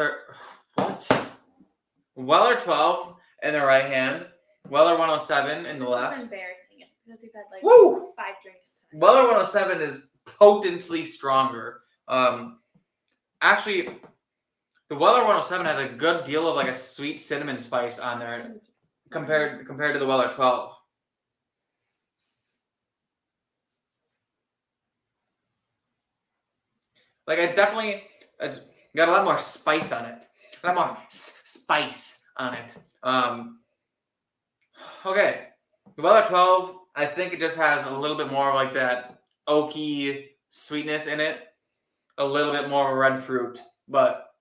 Weller 12 in the right hand. Weller 107 in the left. It's embarrassing. It's because we've had like Woo! 5 drinks tonight. Weller 107 is potently stronger. Actually, the Weller 107 has a good deal of like a sweet cinnamon spice on there compared to the Weller 12. Like it's got a lot more spice on it. A lot more spice on it. Okay, the Weller 12, I think it just has a little bit more of like that oaky sweetness in it. A little bit more of a red fruit, but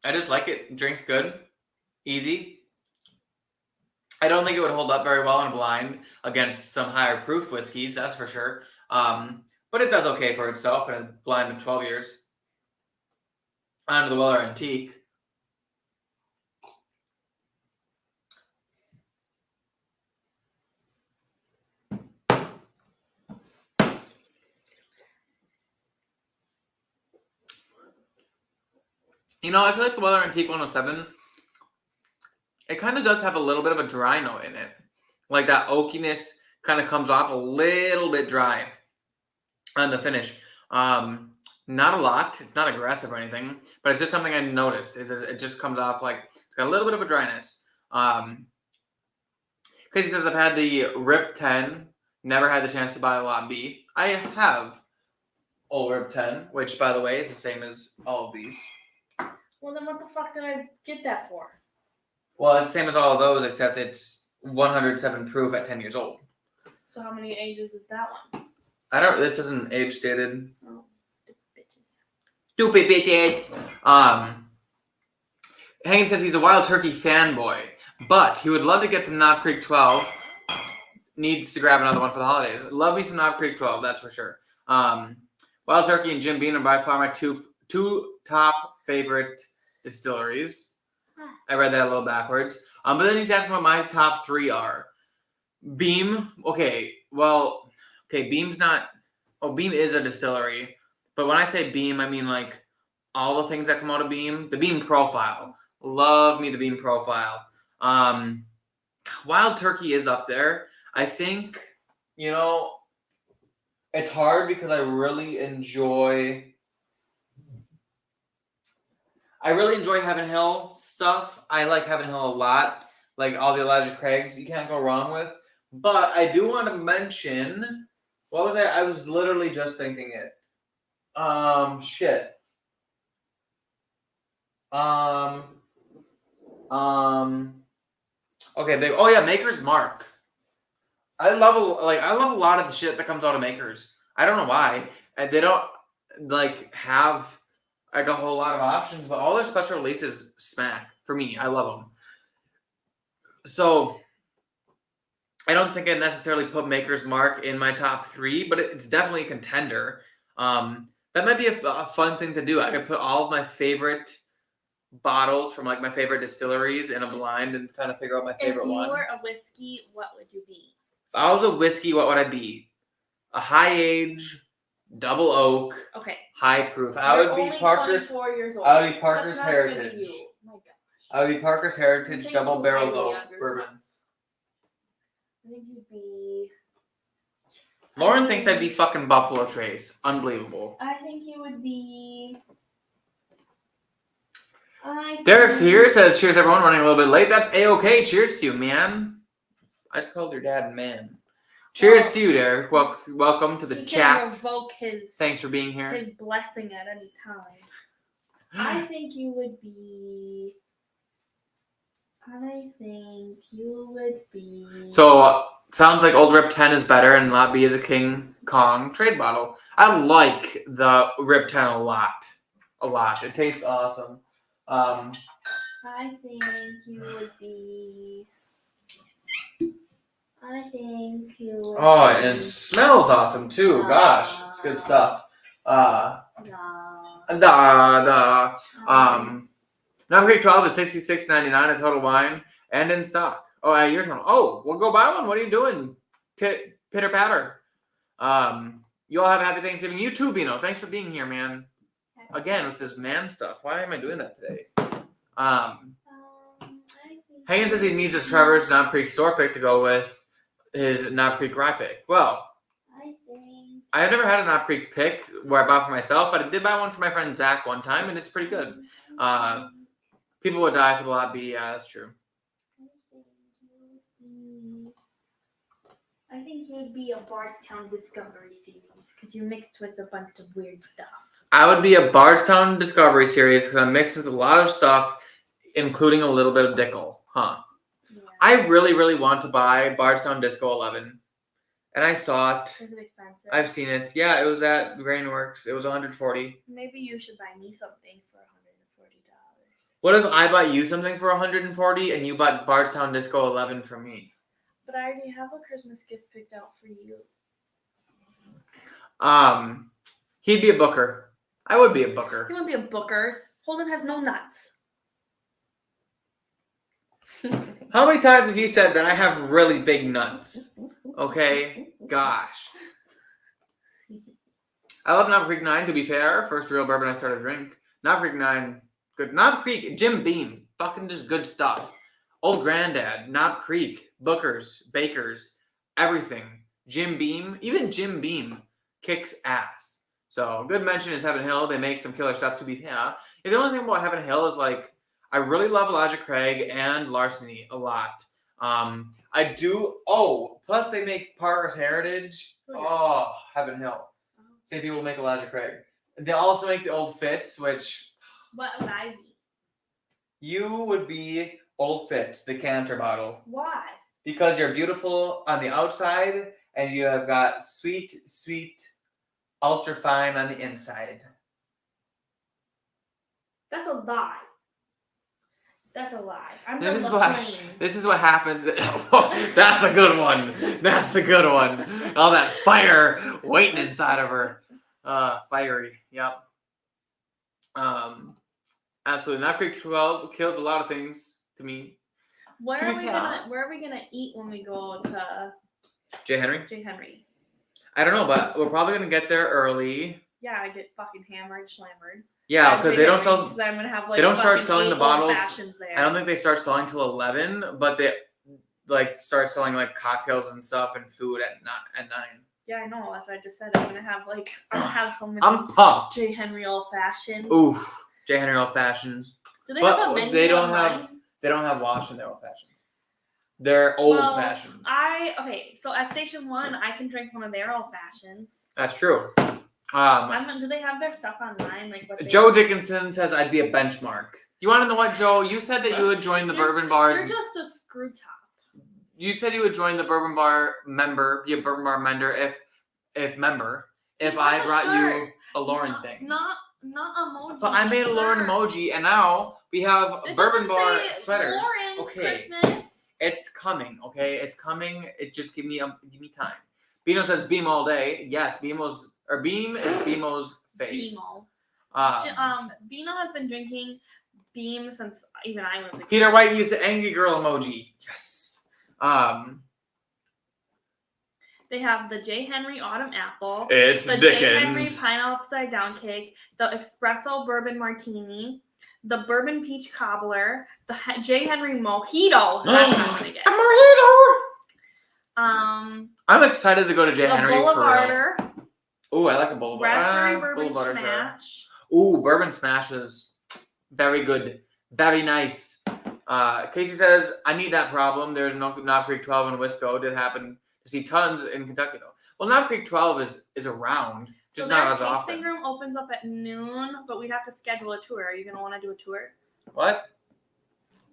I just like it. Drinks good, easy. I don't think it would hold up very well in a blind against some higher proof whiskeys, that's for sure. But it does okay for itself in a blind of 12 years. On to the Weller Antique. You know, I feel like the Weller Antique 107, it kind of does have a little bit of a dry note in it. Like that oakiness kind of comes off a little bit dry on the finish. Not a lot. It's not aggressive or anything, but it's just something I noticed. It just comes off like it's got a little bit of a dryness. Casey says I've had the Rip 10, never had the chance to buy a Lot B. I have Old Rip 10, which by the way is the same as all of these. Well, then what the fuck did I get that for? Well, it's the same as all of those, except it's 107 proof at 10 years old. So how many ages is that one? This isn't age stated. Oh, bitches. Stupid bitches. Hagen says he's a Wild Turkey fanboy, but he would love to get some Knob Creek 12. Needs to grab another one for the holidays. Love me some Knob Creek 12, that's for sure. Wild Turkey and Jim Beam are by far my two top favorite distilleries. I read that a little backwards. But then he's asking what my top 3 are. Beam. Beam's not. Oh, Beam is a distillery. But when I say Beam, I mean like all the things that come out of Beam. The Beam profile. Love me the Beam profile. Wild Turkey is up there. I think, it's hard because I really enjoy Heaven Hill stuff. I like Heaven Hill a lot. Like all the Elijah Craigs, you can't go wrong with. But I do want to mention, what was I was literally just thinking it. Okay, Maker's Mark. I love a lot of the shit that comes out of Maker's. I don't know why. And they don't have a whole lot of options, but all their special releases smack for me. I love them. So I don't think I'd necessarily put Maker's Mark in my top 3, but it's definitely a contender. That might be a fun thing to do. I could put all of my favorite bottles from my favorite distilleries in a blind and kind of figure out my favorite one. If you were a whiskey, what would you be? If I was a whiskey, what would I be? A high age, double oak, high proof. I would be Parker's. 24 years old. I would be Parker's Heritage. My gosh. I would be Parker's Heritage double barrel oak bourbon. I think you'd be. Lauren thinks I'd be fucking Buffalo Trace. Unbelievable. I think you would be. Derek's here, says, cheers everyone, running a little bit late. That's A-okay. Cheers to you, man. I just called your dad man. Cheers to you, Derek. Welcome to the chat. Revoke his. Thanks for being here. His blessing at any time. I think you would be. So, sounds like Old Rip 10 is better and Lot B is a King Kong trade bottle. I like the Ripton a lot. A lot. It tastes awesome. I think you would be. I think you would Oh, be. and it smells awesome too. Gosh, it's good stuff. Now Creek 12 is $66.99 a total wine and in stock. Oh, your turn. Oh, we'll go buy one. What are you doing? Pitter patter. You all have a happy Thanksgiving. You too, Bino. Thanks for being here, man. Again with this man stuff. Why am I doing that today? Hagen says he needs a Trevor's Knob Creek store pick to go with his Knob Creek rye pick. Well, I have never had a Knob Creek pick where I bought for myself, but I did buy one for my friend Zach one time, and it's pretty good. People would die for the lot B. Yeah, that's true. I think you would be a Bardstown Discovery series because you're mixed with a bunch of weird stuff. I would be a Bardstown Discovery series because I'm mixed with a lot of stuff, including a little bit of Dickel. Huh. Yeah. I really, really want to buy Bardstown Disco 11. And I saw it. Is it expensive? I've seen it. Yeah, it was at Grainworks. It was $140. Maybe you should buy me something for $140. What if I bought you something for $140 and you bought Bardstown Disco 11 for me? But I already have a Christmas gift picked out for you. He'd be a booker. I would be a booker. He wouldn't be a Booker's. Holden has no nuts. How many times have you said that I have really big nuts? Okay? Gosh. I love Knob Creek 9, to be fair. First real bourbon I started to drink. Knob Creek 9, good. Knob Creek, Jim Beam. Fucking just good stuff. Old Granddad, Knob Creek, Booker's, Baker's, everything. Jim Beam, even Jim Beam kicks ass. So, good mention is Heaven Hill. They make some killer stuff, to be fair. The only thing about Heaven Hill is, like, I really love Elijah Craig and Larceny a lot. I do. Oh, plus they make Parker's Heritage. Oh, Heaven Hill. Same people make Elijah Craig. They also make the Old Fitz, which. What would I be? You would be Old Fitz, the Cantor bottle. Why? Because you're beautiful on the outside and you have got sweet, sweet, ultra fine on the inside. That's a lie. That's a lie. This is what happens. That's a good one. That's a good one. All that fire waiting inside of her. Fiery. Yep. Absolutely. Knob Creek 12 kills a lot of things to me. Where are we gonna eat when we go to J. Henry? J. Henry. I don't know, but we're probably gonna get there early. Yeah, I get fucking hammered, slammered. Yeah, because they don't sell. Because I'm gonna have like. They don't start selling the bottles. There. I don't think they start selling till 11, but they like start selling like cocktails and stuff and food at 9. Yeah, I know. That's what I just said. I'm gonna have so many. I'm pumped. J. Henry old fashions. Oof, J. Henry old fashions. Do they have a menu? They don't have wash in their old fashions. They're old fashions. So at Station 1, I can drink one of their old fashions. That's true. Do they have their stuff online? Like what Joe Dickinson says I'd be a benchmark. You want to know what, Joe? You said that you would join the bourbon bars. You're just a screw top. You said you would join the bourbon bar member, be a bourbon bar member if I brought you a Lauren thing. Not emoji. But I made a Lauren emoji, and now we have bourbon bar sweaters. Lauren's okay, Christmas. It's coming. Okay, it's coming. It just give me time. Bino says Beam all day. Yes, Beam is Beamo's fave. Beamo. Bino has been drinking Beam since even I was a kid. Peter White used the angry girl emoji. Yes. They have the J. Henry Autumn Apple. It's the Dickens. J. Henry Pineapple Upside Down Cake. The Espresso Bourbon Martini. The Bourbon Peach Cobbler. The J. Henry Mojito. That's what I'm gonna get. A mojito. I'm excited to go to J. Henry Boulevarder. for real. Ooh, I like a Boulevard. Raspberry Bourbon Smash. Ooh, Bourbon Smash is very good. Very nice. Casey says, I need that problem. There's no Knob Creek 12 in Wisco. Did happen to see tons in Kentucky, though. Well, Knob Creek 12 is around. Just not as often. The tasting room opens up at noon, but we'd have to schedule a tour. Are you going to want to do a tour? What?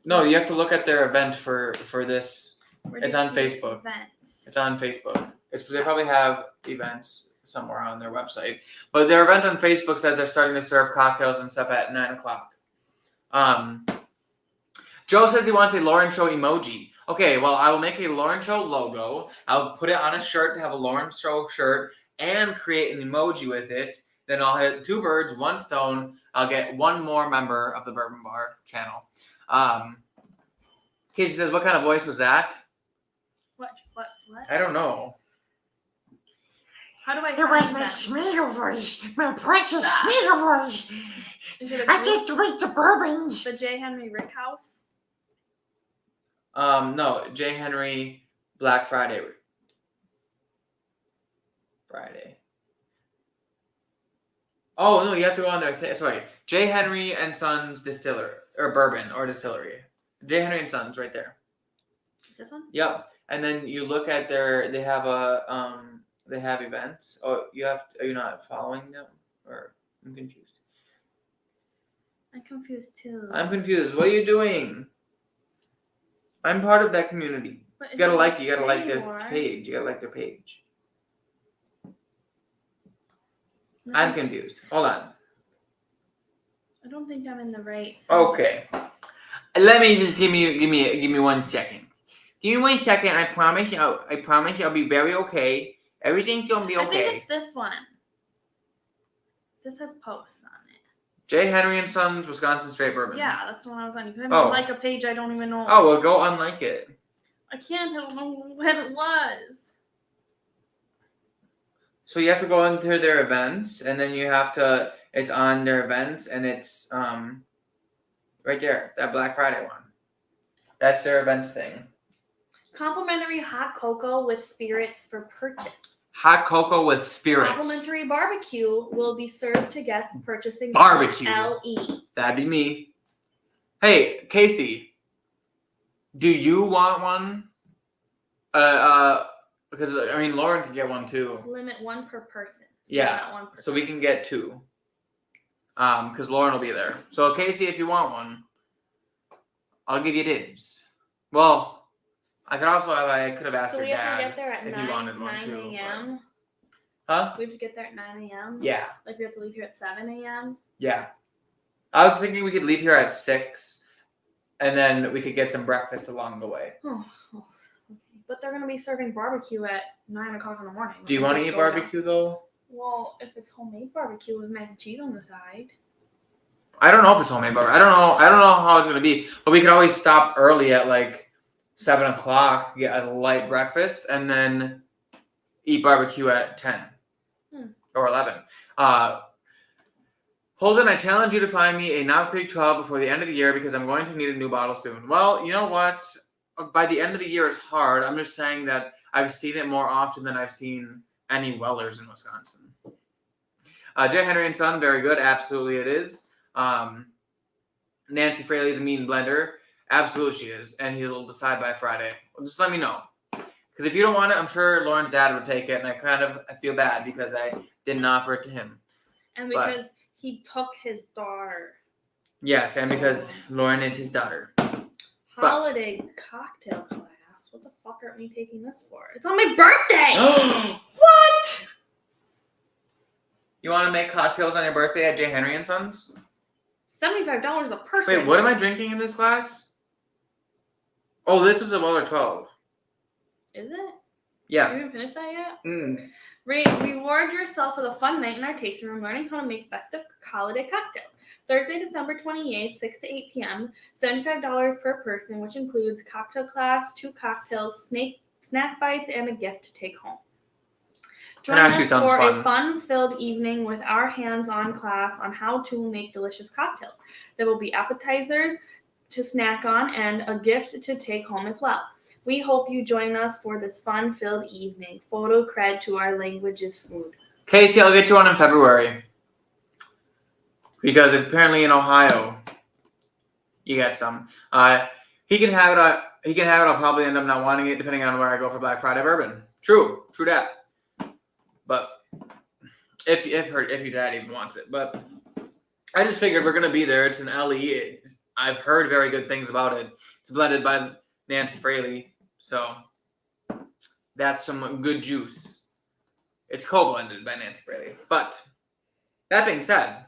No, you have to look at their event for this. It's on Facebook. Events. It's on Facebook. They probably have events. somewhere on their website. But their event on Facebook says they're starting to serve cocktails and stuff at 9 o'clock. Joe says he wants a Lauren Show emoji. Okay, well, I will make a Lauren Show logo. I'll put it on a shirt to have a Lauren Show shirt and create an emoji with it. Then I'll hit 2 birds, 1 stone. I'll get 1 more member of the Bourbon Bar channel. Casey says, what kind of voice was that? What? I don't know. How do I It was find my them? Smiggle voice, my precious Smiggle voice. Is it a I group? get to read the bourbons. The J. Henry Rick House? No, J. Henry Black Friday. Oh, no, you have to go on there. Sorry. J. Henry and Sons Distiller, or Bourbon, or Distillery. J. Henry and Sons, right there. This one? Yep. And then you look at they have they have events. Oh, are you not following them? Or, I'm confused. I'm confused too. I'm confused. What are you doing? I'm part of that community. But You gotta like say their more. page. You gotta like their page. No, I'm confused. Hold on. I don't think I'm in the right. Okay. Let me just give me 1 second. Give me 1 second. I promise I'll be very okay. Everything's gonna be I okay. think it's this one. This has posts on it. J. Henry and Sons, Wisconsin Straight Bourbon. Yeah, that's the one I was on. You couldn't Oh. like a page I don't even know. Oh, well, go unlike it. I can't. I don't know when it was. So you have to go into their events, and then you have to. It's on their events, and it's right there, that Black Friday one. That's their event thing. Complimentary hot cocoa with spirits for purchase. Hot cocoa with spirits. Complimentary barbecue will be served to guests purchasing Barbecue. LE. That'd be me. Hey, Casey, do you want one? Because I mean, Lauren can get one too. Let's limit 1 per person. So Yeah, not 1 per So we can get 2. Because Lauren will be there. So Casey, if you want one, I'll give you dibs. Well, I could have asked So your we have to dad get there at if 9, you wanted one 9 too. a.m. Huh? We have to get there at 9 a.m. Yeah. Like we have to leave here at 7 a.m. Yeah. I was thinking we could leave here at 6, and then we could get some breakfast along the way. Oh, okay. But they're gonna be serving barbecue at 9 o'clock in the morning. Do you want to eat barbecue though? Well, if it's homemade barbecue with mac and cheese on the side. I don't know if it's homemade barbecue. I don't know how it's gonna be, but we could always stop early at like 7 o'clock, get a light breakfast, and then eat barbecue at 10 or 11. Holden, I challenge you to find me a Knob Creek 12 before the end of the year because I'm going to need a new bottle soon. Well, you know what? By the end of the year, it's hard. I'm just saying that I've seen it more often than I've seen any Wellers in Wisconsin. J. Henry and Son, very good. Absolutely it is. Nancy Fraley is a mean blender. Absolutely she is. And he'll decide by Friday. Well, just let me know. Because if you don't want it, I'm sure Lauren's dad would take it. And I feel bad because I didn't offer it to him. And because he took his daughter. Yes, and because Lauren is his daughter. Holiday cocktail class. What the fuck are we taking this for? It's on my birthday! What? You want to make cocktails on your birthday at J. Henry and Sons? $75 a person. Wait, what am I drinking in this glass? Oh, this is a Weller 12. Is it? Yeah. You haven't finished that yet? Mm. Reward yourself with a fun night in our tasting room learning how to make festive holiday cocktails. Thursday, December 28th, 6 to 8 p.m. $75 per person, which includes cocktail class, 2 cocktails, snack bites, and a gift to take home. Join actually us sounds for fun. a fun-filled evening with our hands-on class on how to make delicious cocktails. There will be appetizers to snack on and a gift to take home as well. We hope you join us for this fun-filled evening. Photo cred to our language is food. Casey, I'll get you one in February. Because apparently in Ohio, you get some. He can have it. He can have it. I'll probably end up not wanting it, depending on where I go for Black Friday bourbon. True that. But if your dad even wants it, but I just figured we're gonna be there. It's an LE. I've heard very good things about it. It's blended by Nancy Fraley, so that's some good juice. It's co-blended by Nancy Fraley. But that being said,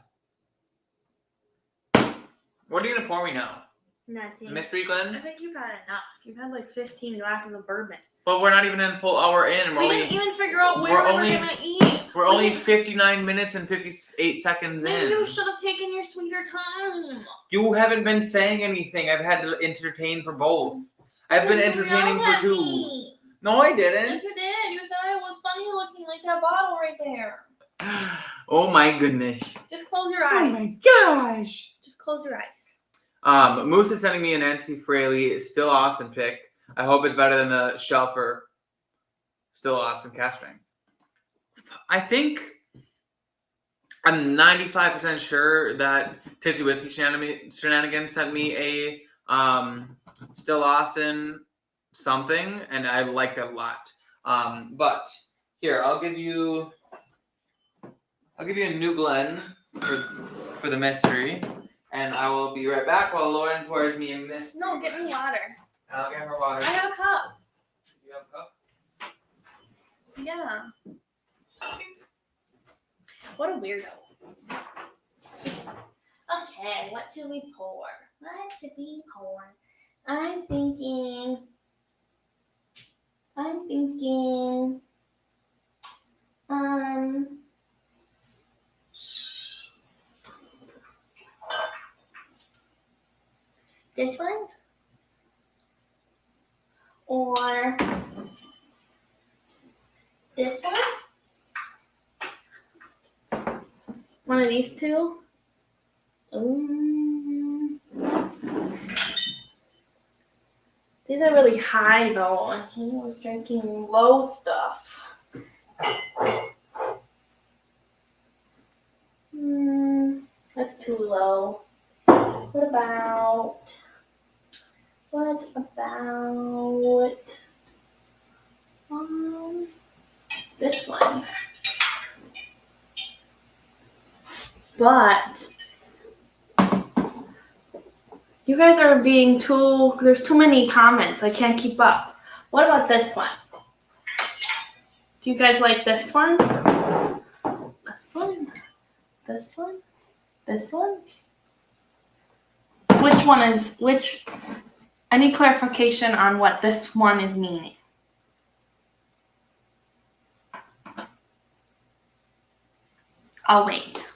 what are you gonna pour me now? Nothing. Mystery I Glen? think you've had enough. You've had like 15 glasses of bourbon. But we're not even in full hour in. We didn't even figure out where we were gonna eat. We're only 59 minutes and 58 seconds Maybe in. you should have taken your sweeter time. You haven't been saying anything. I've had to entertain for both. I've been entertaining for two. No, I didn't. Yes, you did. You said I was funny looking like that bottle right there. Oh my goodness. Just close your eyes. Oh my gosh. Just close your eyes. Moose is sending me a Nancy Fraley Still Austin pick. I hope it's better than the Shelfer Still Austin cast strength. I think I'm 95% sure that Tipsy Whiskey Shenanigans sent me a Still Austin something, and I liked it a lot. But here, I'll give you a New Glen for the mystery, and I will be right back while Lauren pours me a mystery. No, get me water. I'll get her water. I have a cup. You have a cup? Yeah. What a weirdo. Okay, what should we pour? I'm thinking this one or this one? One of these two? These are really high though, and he was drinking low stuff. That's too low. What about this one? But you guys are being there's too many comments. I can't keep up. What about this one? Do you guys like this one? This one? This one? This one? Which one is which? I need clarification on what this one is meaning. I'll wait.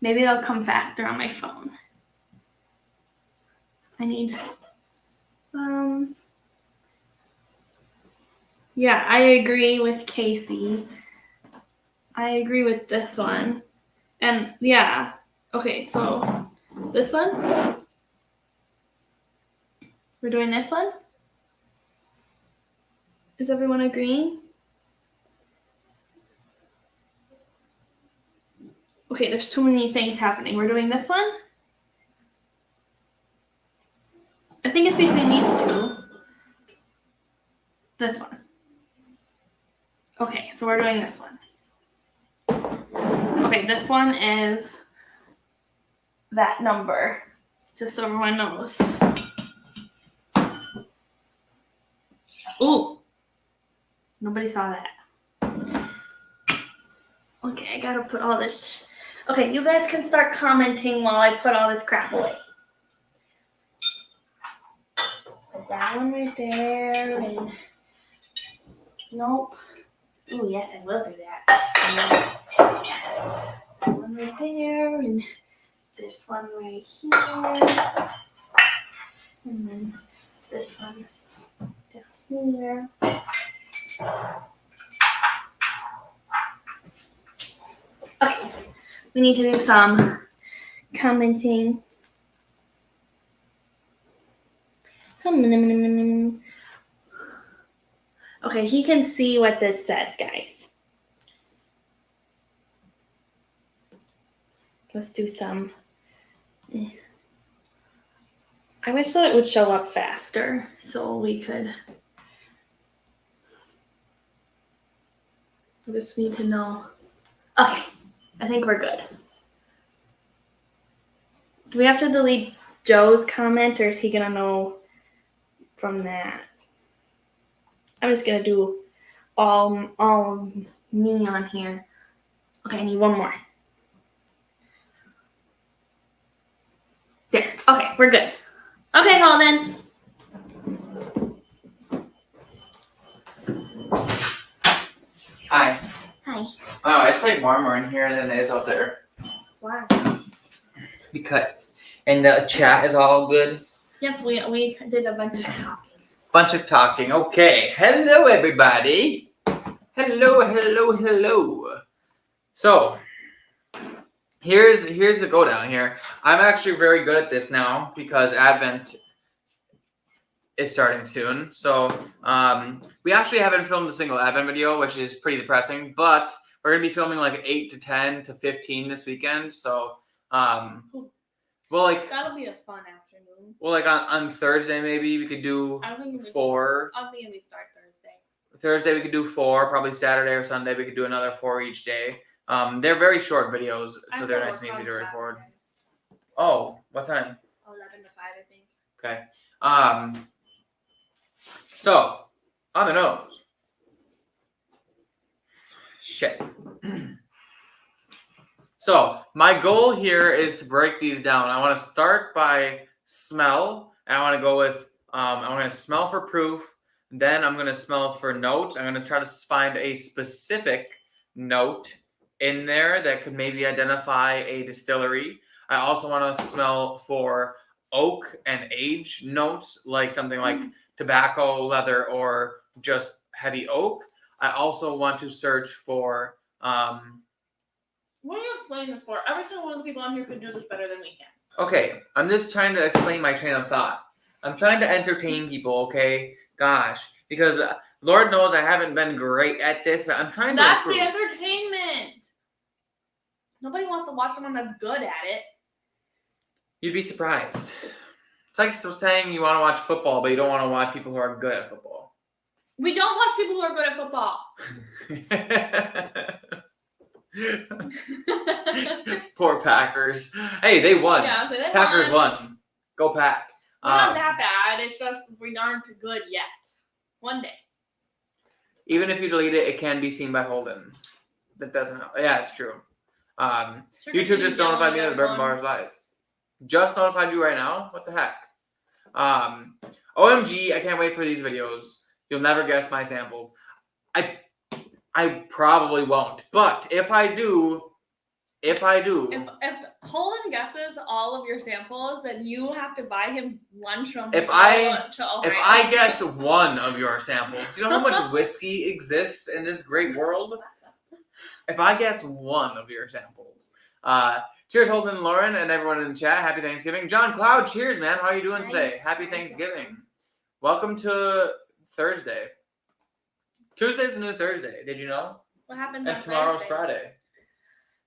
Maybe it'll come faster on my phone. I need, yeah, I agree with Casey. I agree with this one. And yeah, okay, so this one? We're doing this one? Is everyone agreeing? Okay, there's too many things happening. We're doing this one? I think it's between these two. This one. Okay, so we're doing this one. Okay, this one is that number, just so everyone knows. Ooh, nobody saw that. Okay, I gotta put all this. Okay, you guys can start commenting while I put all this crap away. Put that one right there, and nope. Ooh, yes, I will do that. Yes. One right there, and this one right here, and then this one down here. Okay, we need to do some commenting. Okay, he can see what this says, guys. Let's do some. I wish that it would show up faster so we could. I just need to know. Okay, I think we're good. Do we have to delete Joe's comment, or is he gonna know from that? I'm just gonna do all me on here. Okay, I need one more. There. Okay, we're good. Okay, Holden. Hi. Hi. Oh, it's like warmer in here than it is out there. Why? Because. And the chat is all good. Yep, we did a bunch of talking. Bunch of talking. Okay. Hello, everybody. Hello. So, here's the go down here. I'm actually very good at this now because Advent is starting soon. So, we actually haven't filmed a single Advent video, which is pretty depressing. But we're gonna be filming like 8 to 10 to 15 this weekend. So, well, like That'll be a fun afternoon. Well, like on Thursday maybe we could do I think 4. I'll be in the start Thursday. Thursday we could do 4. Probably Saturday or Sunday we could do another 4 each day. They're very short videos, so they're nice and easy to record. Oh, what time? 11 to 5, I think. Okay. So on the nose. Shit. So my goal here is to break these down. I want to start by smell, and I want to go with I'm going to smell for proof. Then I'm going to smell for notes. I'm going to try to find a specific note in there that could maybe identify a distillery. I also want to smell for oak and age notes, like something like tobacco, leather, or just heavy oak. I also want to search for What are you explaining this for? Every single one of the people on here could do this better than we can. Okay, I'm just trying to explain my train of thought. I'm trying to entertain people, okay? Gosh, because Lord knows I haven't been great at this, but I'm trying to That's improve. the entertainment. Nobody wants to watch someone that's good at it. You'd be surprised. It's like saying you want to watch football, but you don't want to watch people who are good at football. We don't watch people who are good at football. Poor Packers. Hey, they won. Yeah, so they Packers won. Go Pack. We're not that bad. It's just we aren't good yet. One day. Even if you delete it, it can be seen by Holden. That doesn't help. Yeah, it's true. YouTube just notified me that the Bourbon Bar is live. Just notified you right now? What the heck? OMG, I can't wait for these videos. You'll never guess my samples. I probably won't. But if I do. If Holden guesses all of your samples, then you have to buy him lunch from If I guess one of your samples, do you know how much whiskey exists in this great world? If I guess one of your samples. Cheers, Holden and Lauren and everyone in the chat. Happy Thanksgiving. John Cloud, cheers, man. How are you doing today? Happy Thanksgiving. Welcome to Thursday. Tuesday's a new Thursday. Did you know? What happens and on tomorrow's Thursday? Friday.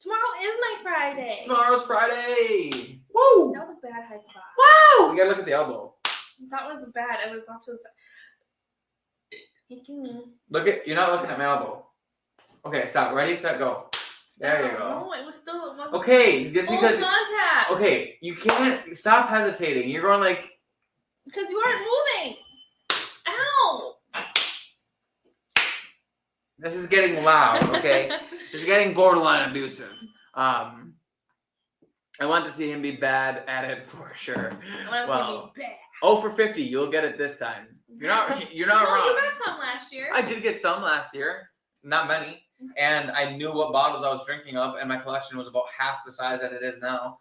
Tomorrow is my Friday. Tomorrow's Friday. Woo! That was a bad high five. Woo! You gotta look at the elbow. That was bad. It was off to the side. You're not looking at my elbow. Okay, stop. Ready, set, go. There you go. No, it wasn't. Okay, just full because. contact. Okay, you can't stop hesitating. You're going like. Because you aren't moving. Ow! This is getting loud. Okay, this is getting borderline abusive. I want to see him be bad at it for sure. I want to see him be bad. 0 for 50. You'll get it this time. You're not wrong. You got some last year. I did get some last year. Not many. And I knew what bottles I was drinking of, and my collection was about half the size that it is now.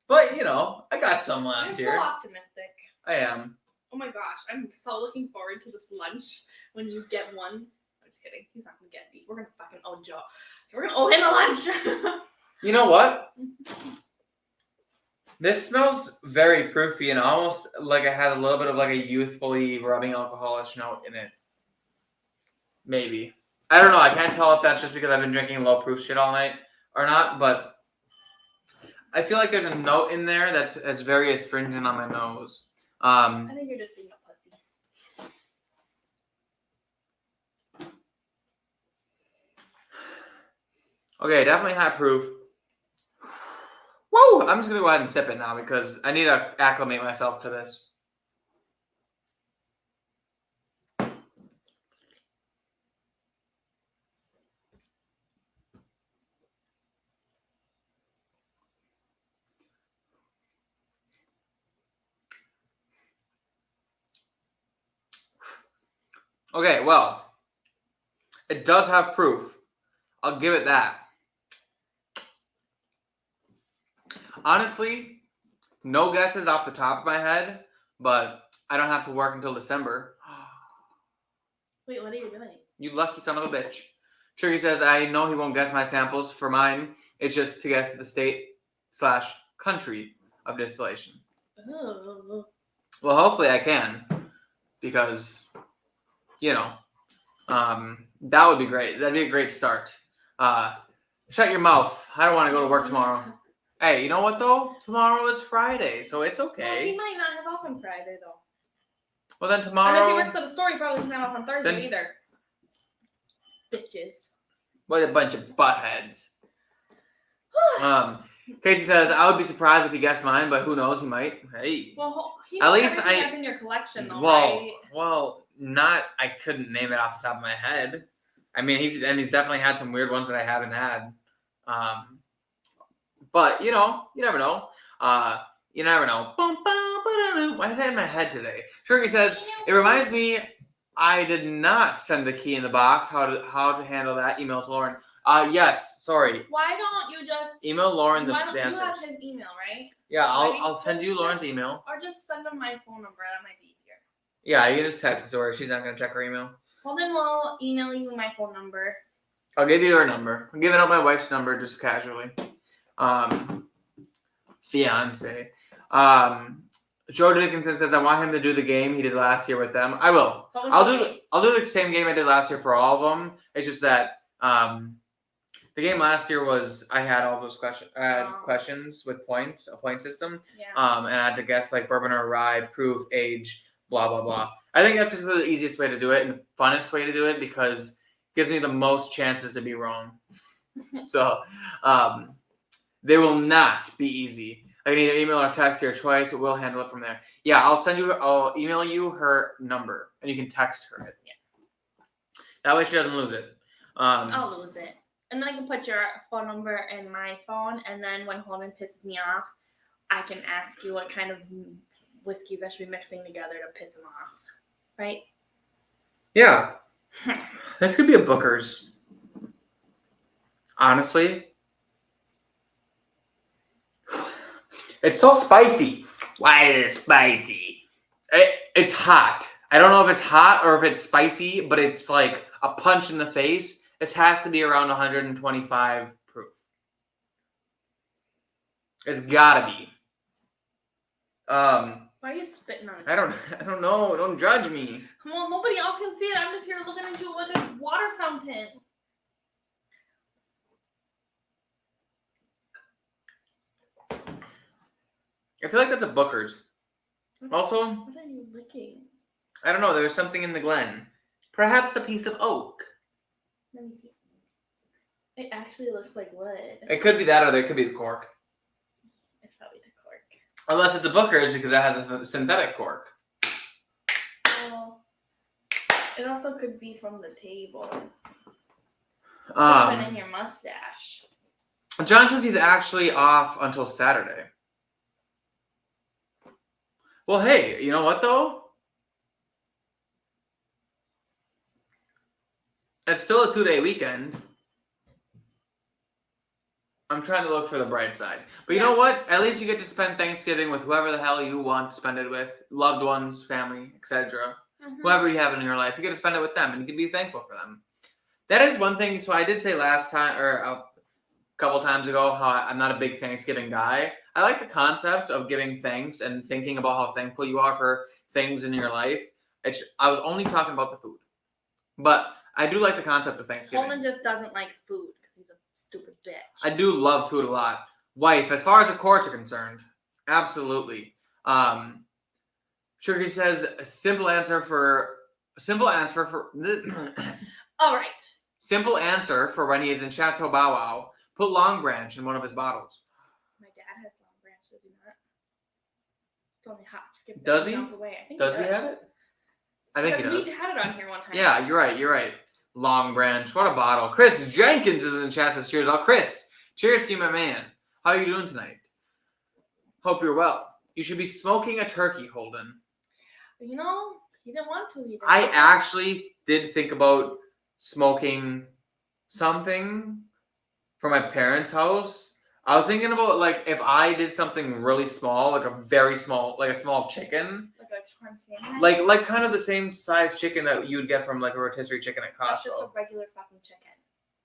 But, you know, I got some last year. You're so optimistic. I am. Oh my gosh, I'm so looking forward to this lunch when you get one. I'm just kidding. He's not going to get me. We're going to fucking owe Joe. We're going to owe him a lunch. You know what? This smells very proofy and almost like it has a little bit of like a youthfully rubbing alcoholish note in it. Maybe. I don't know. I can't tell if that's just because I've been drinking low proof shit all night or not, but I feel like there's a note in there that's very astringent on my nose. I think you're just being a pussy. Okay, definitely high proof. Woo! I'm just going to go ahead and sip it now because I need to acclimate myself to this. Okay, well, it does have proof. I'll give it that. Honestly, no guesses off the top of my head, but I don't have to work until December. Wait, what are you doing? You lucky son of a bitch. Triggy says, I know he won't guess my samples for mine. It's just to guess the state/country of distillation. Ooh. Well, hopefully I can, because, that would be great. That'd be a great start. Shut your mouth. I don't want to go to work tomorrow. Hey, you know what, though? Tomorrow is Friday, so it's Well, okay. he might not have off on Friday, though. Well, then And if tomorrow... he works at a store, he probably doesn't have off on Thursday Then- either. Bitches. What a bunch of buttheads. Casey says, I would be surprised if he guessed mine, but who knows, he might. Hey. Well, he At knows least everything I- that's in your collection, though, Well, right? I couldn't name it off the top of my head. I mean, he's definitely had some weird ones that I haven't had. But, you never know. You never know. Why is that in my head today? Shirky says, it reminds me, I did not send the key in the box. How to handle that? Email to Lauren. Yes, sorry. Why don't you just... Email Lauren the Why don't you answers. have his email, right? Yeah, Why don't you I'll send you just- Lauren's email. Or just send him my phone number. That might be easier. Yeah, you can just text it to her. She's not going to check her email. Well, then we'll email you my phone number. I'll give you her number. I'm giving out my wife's number just casually. Fiance. Joe Dickinson says I want him to do the game he did last year with them. I will. What was I'll the do game? I'll do the same game I did last year for all of them. It's just that the game last year was I had all those questions with points, a point system. Yeah. And I had to guess like bourbon or rye, proof, age, blah blah blah. I think that's just the easiest way to do it and the funnest way to do it because it gives me the most chances to be wrong. So they will not be easy. I can either email or text your choice. We'll handle it from there. Yeah, I'll email you her number and you can text her it. Yeah. That way she doesn't lose it. I'll lose it. And then I can put your phone number in my phone, and then when Holden pisses me off, I can ask you what kind of whiskeys I should be mixing together to piss him off. Right? Yeah. This could be a Booker's. Honestly. It's so spicy. Why is it spicy? It's hot. I don't know if it's hot or if it's spicy, but it's like a punch in the face. This has to be around 125 proof. It's gotta be. Why are you spitting on it? I don't know. Don't judge me. Well, nobody else can see it. I'm just here looking at you like a water fountain. I feel like that's a Booker's. Also, What are you licking? I don't know. There was something in the Glen. Perhaps a piece of oak. Let me see. It actually looks like wood. It could be that, or there could be the cork. It's probably the cork. Unless it's a Booker's because it has a synthetic cork. Well, it also could be from the table. Put it in your mustache. John says he's actually off until Saturday. Well, hey, you know what though? It's still a 2-day weekend. I'm trying to look for the bright side. But you know what? At least you get to spend Thanksgiving with whoever the hell you want to spend it with. Loved ones, family, etc. Whoever you have in your life. You get to spend it with them and you can be thankful for them. That is one thing. So I did say last time, or a couple times ago, how I'm not a big Thanksgiving guy. I like the concept of giving thanks and thinking about how thankful you are for things in your life. I was only talking about the food. But I do like the concept of Thanksgiving. Holden just doesn't like food because he's a stupid bitch. I do love food a lot. Wife, as far as the courts are concerned, absolutely. Sugar says a simple answer for All right. simple answer for when he is in Chateau Bow Wow. Put Long Branch in one of his bottles. My dad has Long Branch, does he not? It's only hop, skip, Does he? jump away. I think Does he have it? I think he because does. we had it on here one time. Yeah, you're right. Long Branch, what a bottle. Chris Jenkins is in the chat, says cheers. Oh, Chris, cheers to you, my man. How are you doing tonight? Hope you're well. You should be smoking a turkey, Holden. You know, He didn't want to. He didn't I want to. actually did think about smoking something for my parents' house. I was thinking about like if I did something really small, like a very small, like a small chicken, like kind of the same size chicken that you would get from like a rotisserie chicken at That's just a Costco. regular fucking chicken.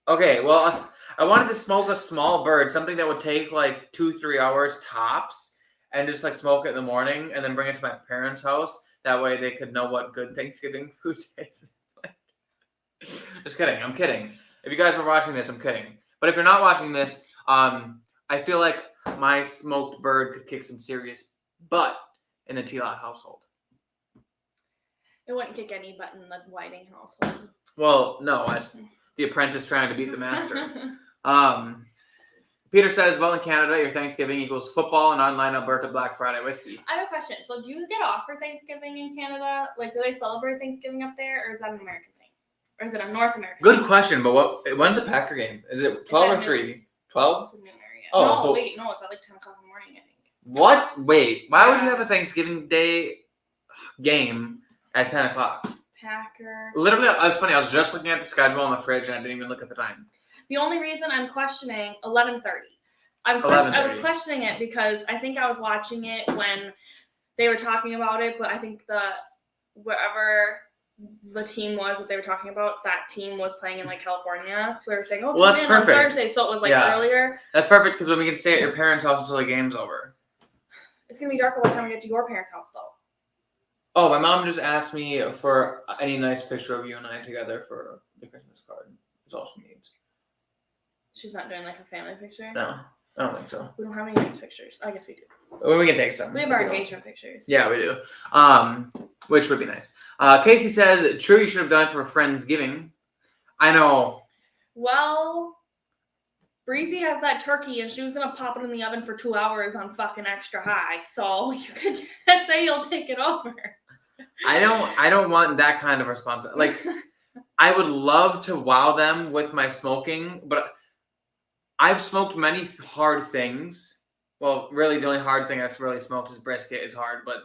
Okay, well, I wanted to smoke a small bird, something that would take like 2-3 hours tops, and just like smoke it in the morning and then bring it to my parents' house. That way they could know what good Thanksgiving food tastes like. Just kidding. I'm kidding. If you guys are watching this, I'm kidding. But if you're not watching this, I feel like my smoked bird could kick some serious butt in the Tilot household. It wouldn't kick any butt in the Whiting household. Well, no, as the apprentice trying to beat the master. Peter says, well, in Canada, your Thanksgiving equals football and online Alberta Black Friday whiskey. I have a question. So do you get off for Thanksgiving in Canada? Like, do they celebrate Thanksgiving up there, or is that an American thing? Or is it a North American Good thing? question, but when's the Packer game? Is it 12 or 3? 12? It's a new area. Oh, no, so- wait, no, it's at like 10 o'clock in the morning, I think. What? Wait, why would you Yeah. have a Thanksgiving Day game at 10 o'clock? Packer. Literally, it was funny. I was just looking at the schedule on the fridge and I didn't even look at the time. The only reason I'm questioning 11:30. I was 11:30. questioning it because I think I was watching it when they were talking about it, but I think wherever the team was that they were talking about, that team was playing in like California. So they were saying, oh, Well, tune that's in on perfect. Thursday. So it was like Yeah. earlier. That's perfect because then we can stay at your parents' house until the game's over. It's going to be darker by the time we get to your parents' house, though. Oh, my mom just asked me for any nice picture of you and I together for the Christmas card. That's all she needs. She's not doing like a family picture? No, I don't think so. We don't have any nice pictures. I guess we do. Well, we can take some. We have our engagement pictures. Yeah, we do. Which would be nice. Casey says, true, you should have done it for Friendsgiving. I know. Well, Breezy has that turkey, and she was gonna pop it in the oven for 2 hours on fucking extra high. So you could just say you'll take it over. I don't want that kind of response. Like, I would love to wow them with my smoking, but I've smoked many hard things. Well, really, the only hard thing I've really smoked is brisket. Is hard, but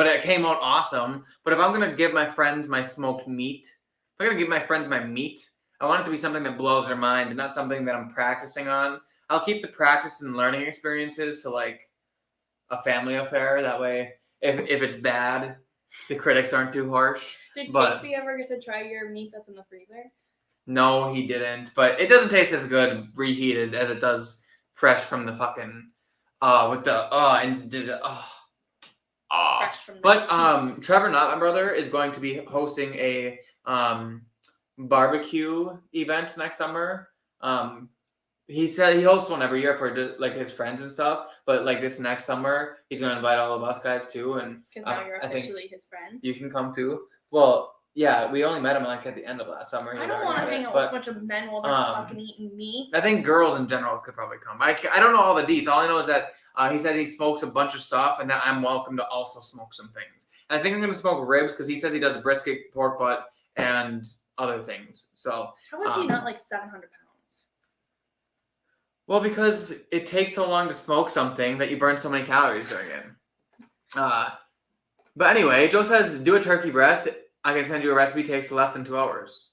it came out awesome. But if I'm gonna give my friends my smoked meat, if I'm gonna give my friends my meat, I want it to be something that blows their mind and not something that I'm practicing on. I'll keep the practice and learning experiences to like a family affair. That way, if it's bad, the critics aren't too harsh. Did But- Casey ever get to try your meat that's in the freezer? No, he didn't. But it doesn't taste as good reheated as it does fresh from the fucking with the Fresh from the But teat. Trevor Knott, my brother, is going to be hosting a barbecue event next summer. He said he hosts one every year for like his friends and stuff. But like this next summer, he's going to invite all of us guys too. And Because now you're I think officially his friend. you can come too. Well, yeah, we only met him like at the end of last summer. I don't want to hang out with a bunch of men while they're fucking eating meat. I think girls in general could probably come. I don't know all the deets. All I know is that he said he smokes a bunch of stuff and that I'm welcome to also smoke some things. And I think I'm going to smoke ribs because he says he does brisket, pork butt, and other things. So, How is he not like 700 pounds? well, because it takes so long to smoke something that you burn so many calories during it. But anyway, Joe says, do a turkey breast. I can send you a recipe. Takes less than 2 hours.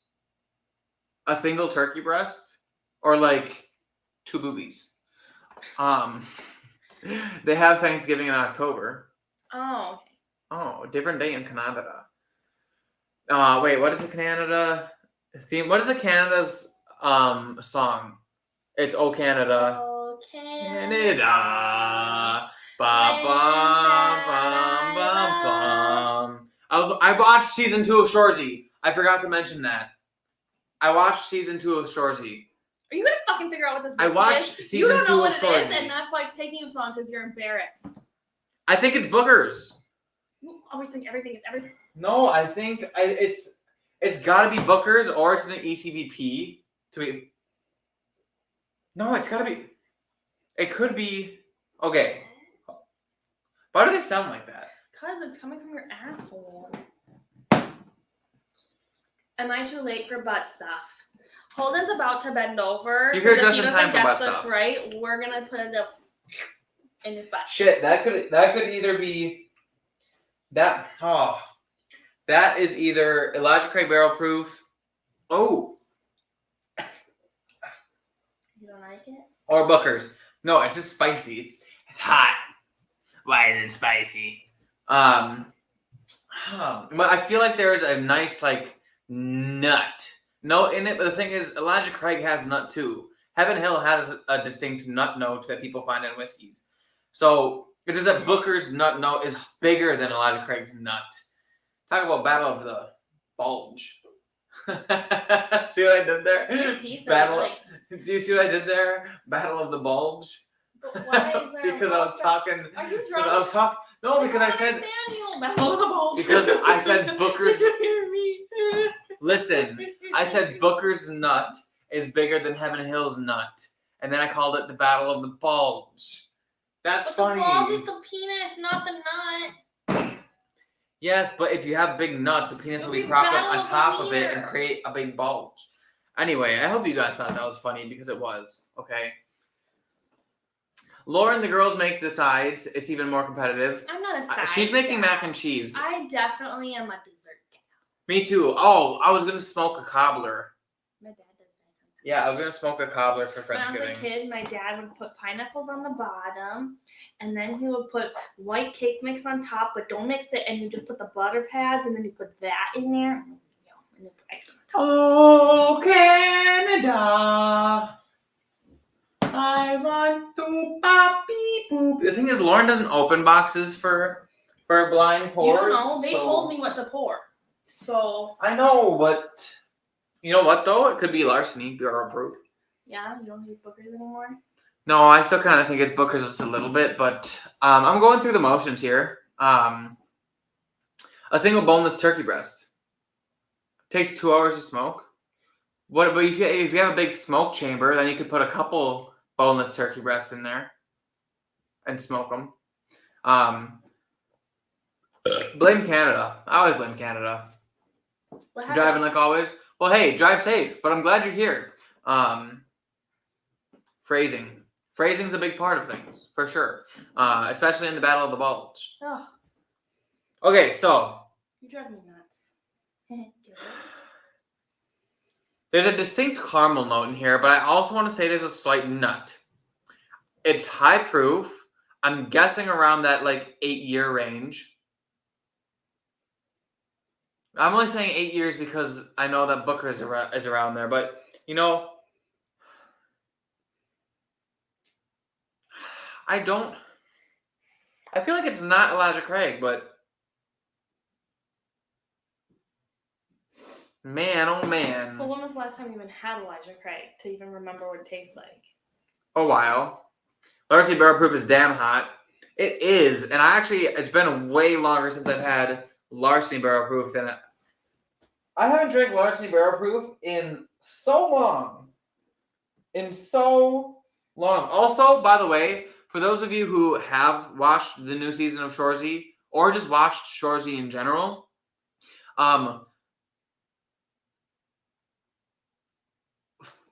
A single turkey breast, or like 2 boobies. They have Thanksgiving in October. Oh, okay. Oh, different day in Canada. Wait, what is the Canada theme? What is the Canada's song? It's "Oh Canada." Oh, Canada. Ba bum bum bum bum. I watched season 2 of Shorzy. I forgot to mention that. I watched season 2 of Shorzy. Are you gonna fucking figure out what this I biscuit watched is? season You don't 2 know what of it is, Shorzy. and that's why it's taking you so long because you're embarrassed. I think it's boogers. You always think everything is everything. No, I think it's got to be bookers or it's an ECVP to be. No, it's got to be. It could be. Okay. Why do they sound like that? Because it's coming from your asshole. Am I too late for butt stuff? Holden's about to bend over. You're here because just if he in time doesn't for guess butt this stuff. right, we're gonna put it in his butt. Shit, that could either be that. Oh, That is either Elijah Craig Barrel Proof. Oh, You don't like it? or Booker's. No, it's just spicy. It's hot. Why is it spicy? But I feel like there's a nice like nut note in it. But the thing is, Elijah Craig has nut too. Heaven Hill has a distinct nut note that people find in whiskeys. So it's just that Booker's nut note is bigger than Elijah Craig's nut. Talk about Battle of the Bulge. See what I did there? Your teeth are Battle. like, Do you see what I did there? Battle of the Bulge. but why is there Because I was talking. Are you Because drunk? I was talking. No, because I said. understand you. Battle of the Bulge. Because I said Booker's. Did you hear me? Listen, I said Booker's nut is bigger than Heaven Hill's nut, and then I called it the Battle of the Bulge. That's But funny. the bulge is the penis, not the nut. Yes, but if you have big nuts, the penis will be It'll be propped up Battle on of the top of it and Wiener. create a big bulge. Anyway, I hope you guys thought that was funny because it was. Okay. Lauren, the girls make the sides. It's even more competitive. I'm not a side She's making gal. mac and cheese. I definitely am a dessert gal. Me too. Oh, I was gonna smoke a cobbler. My dad does that sometimes. Yeah, I was gonna smoke a cobbler for When I was Friendsgiving. a kid, my dad would put pineapples on the bottom, and then he would put white cake mix on top, but don't mix it, and you just put the butter pads, and then you put that in there, and then put ice cream on top. Oh, Canada, I want to poppy boop. The thing is, Lauren doesn't open boxes for blind pours. You don't know. They so- told me what to pour. So, I know, but you know what though? It could be larceny, bureau proof. yeah, you don't use Booker's anymore? No, I still kind of think it's Booker's just a little bit, but I'm going through the motions here. A single boneless turkey breast takes 2 hours to smoke. But if you have a big smoke chamber, then you could put a couple boneless turkey breasts in there and smoke them. Blame Canada. I always blame Canada. What happened? Driving like always. Well, hey, drive safe. But I'm glad you're here. Phrasing. Phrasing's a big part of things, for sure. Especially in the Battle of the Bulge. Oh, Okay, so you drive me nuts. there's a distinct caramel note in here, but I also want to say there's a slight nut. It's high proof. I'm guessing around that like 8-year range. I'm only saying 8 years because I know that Booker is around there, but you know, I feel like it's not Elijah Craig, but man, oh man. Well, when was the last time you even had Elijah Craig to even remember what it tastes like? A while. Larceny Barrel Proof is damn hot. It is, and it's been way longer since I've had Larceny Barrel Proof than I haven't drank Larceny Barrel Proof in so long. Also, by the way, for those of you who have watched the new season of Shoresy or just watched Shoresy in general,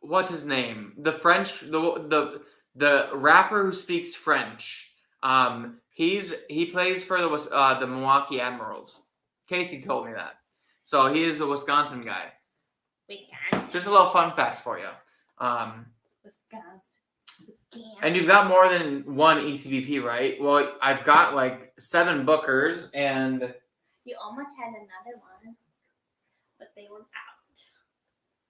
what's his name? The French, the rapper who speaks French. He plays for the Milwaukee Admirals. Casey told me that. So he is a Wisconsin guy. Wisconsin. Just a little fun fact for you. Wisconsin. And you've got more than one ECBP, right? Well, I've got like 7 Bookers and You almost had another one, but they were out.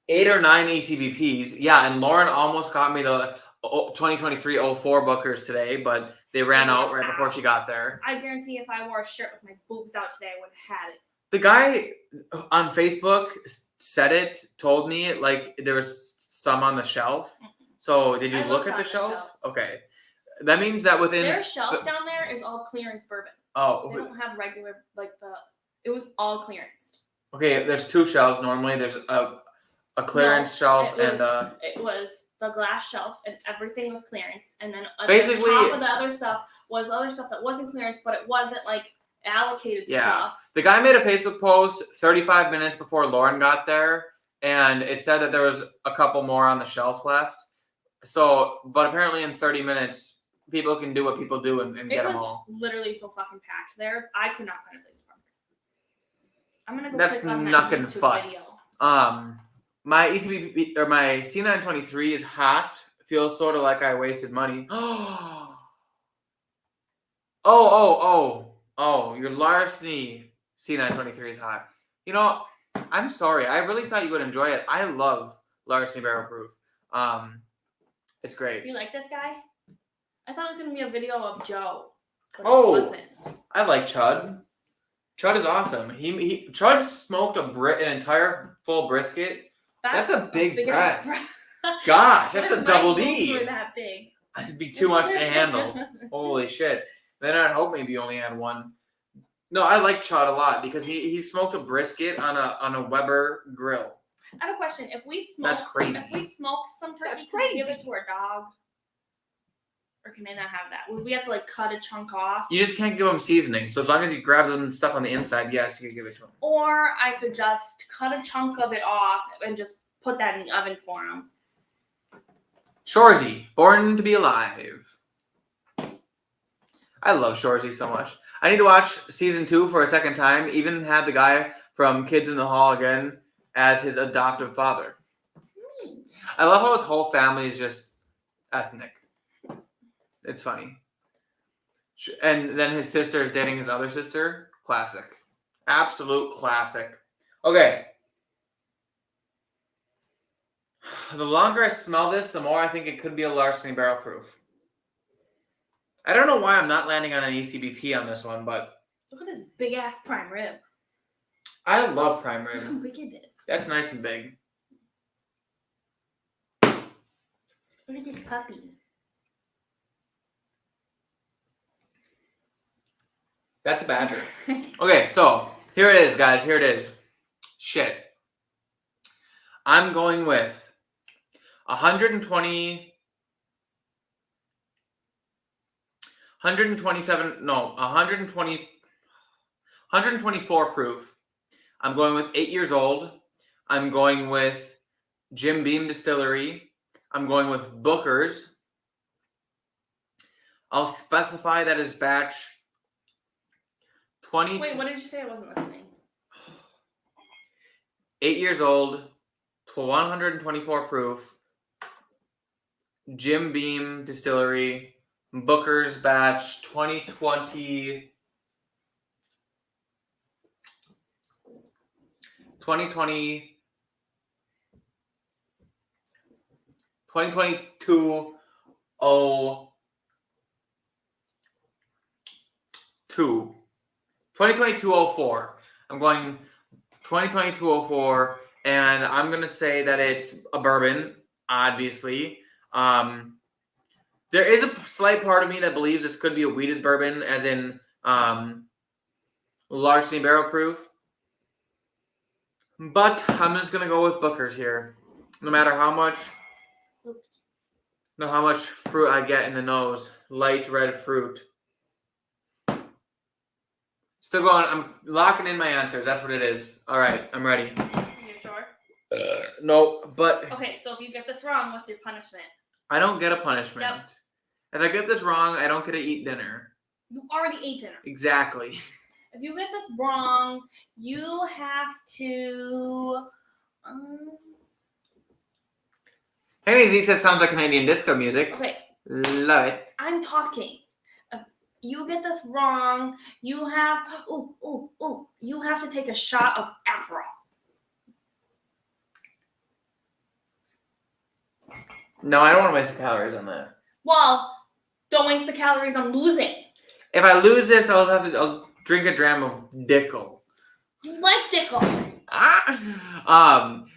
8 or 9 ECBPs. Yeah, and Lauren almost got me the 2023-04 Bookers today, but they ran out right before she got there. I guarantee if I wore a shirt with my boobs out today, I would have had it. The guy on Facebook told me like there was some on the shelf. So did you I look looked at on the the shelf? shelf. Okay. That means that within Their shelf down there is all clearance bourbon. They oh, don't have regular, it was all clearance. okay, there's 2 shelves normally. There's a clearance shelf it and was the glass shelf and everything was clearance, and then Basically- on top of the other stuff was other stuff that wasn't clearance, but it wasn't like allocated Yeah. stuff. the guy made a Facebook post 35 minutes before Lauren got there, and it said that there was a couple more on the shelf left. So, but apparently in 30 minutes, people can do what people do and It get was them all. literally so fucking packed there. I could not find a place to park. I'm gonna go That's click on that knuckin' YouTube video. futz. My ECB or my C923 is hot. Feels sort of like I wasted money. Oh, your larceny C923 is hot. You know, I'm sorry. I really thought you would enjoy it. I love larceny barrel proof. It's great. You like this guy? I thought it was gonna be a video of Joe, but Oh. it wasn't. I like Chud. Chud is awesome. Chud smoked an entire full brisket. That's a big breast. Gosh, that's a double D. Were that big? That'd be too much to handle. Holy shit. Then I'd hope maybe you only had one. No, I like Chud a lot because he smoked a brisket on a Weber grill. I have a question. If we That's crazy. If we smoked some turkey, That's can we give crazy. it to our dog? Or can they not have that? Would we have to like cut a chunk off? You just can't give them seasoning. So as long as you grab them stuff on the inside, yes, you can give it to them. Or I could just cut a chunk of it off and just put that in the oven for them. Shorzy, Born to be Alive. I love Shorzy so much. I need to watch season 2 for a second time. Even had the guy from Kids in the Hall again as his adoptive father. I love how his whole family is just ethnic. It's funny. And then his sister is dating his other sister. Classic. Absolute classic. Okay. The longer I smell this, the more I think it could be a larceny barrel proof. I don't know why I'm not landing on an ECBP on this one, but Look at this big ass prime rib. I love prime Look how rib. big it is. That's nice and big. Look at this puppy. That's a badger. Okay, so here it is, guys. Here it is. Shit. I'm going with 124 proof. I'm going with 8 years old. I'm going with Jim Beam Distillery. I'm going with Booker's. I'll specify that as batch 20. Wait, what did you say? I wasn't listening. 8 years old, to 124 proof, Jim Beam Distillery, Booker's batch 2020. 2022 2022-04. I'm going 2022-04, and I'm going to say that it's a bourbon, obviously. There is a slight part of me that believes this could be a wheated bourbon, as in larceny barrel proof. But I'm just going to go with Booker's here. No matter how much fruit I get in the nose. Light red fruit. Still going. I'm locking in my answers. That's what it is. All right, I'm ready. You sure? No, but Okay, so if you get this wrong, what's your punishment? I don't get a punishment. Yep. If I get this wrong, I don't get to eat dinner. You already ate dinner. Exactly. If you get this wrong, you have to. Henry Z says sounds like Canadian disco music. Okay, Love it. I'm talking. If you get this wrong, you have. You have to take a shot of Aperol. No, I don't want to waste the calories on that. Well, don't waste the calories on losing. If I lose this, I'll drink a dram of Dickel. You like Dickel.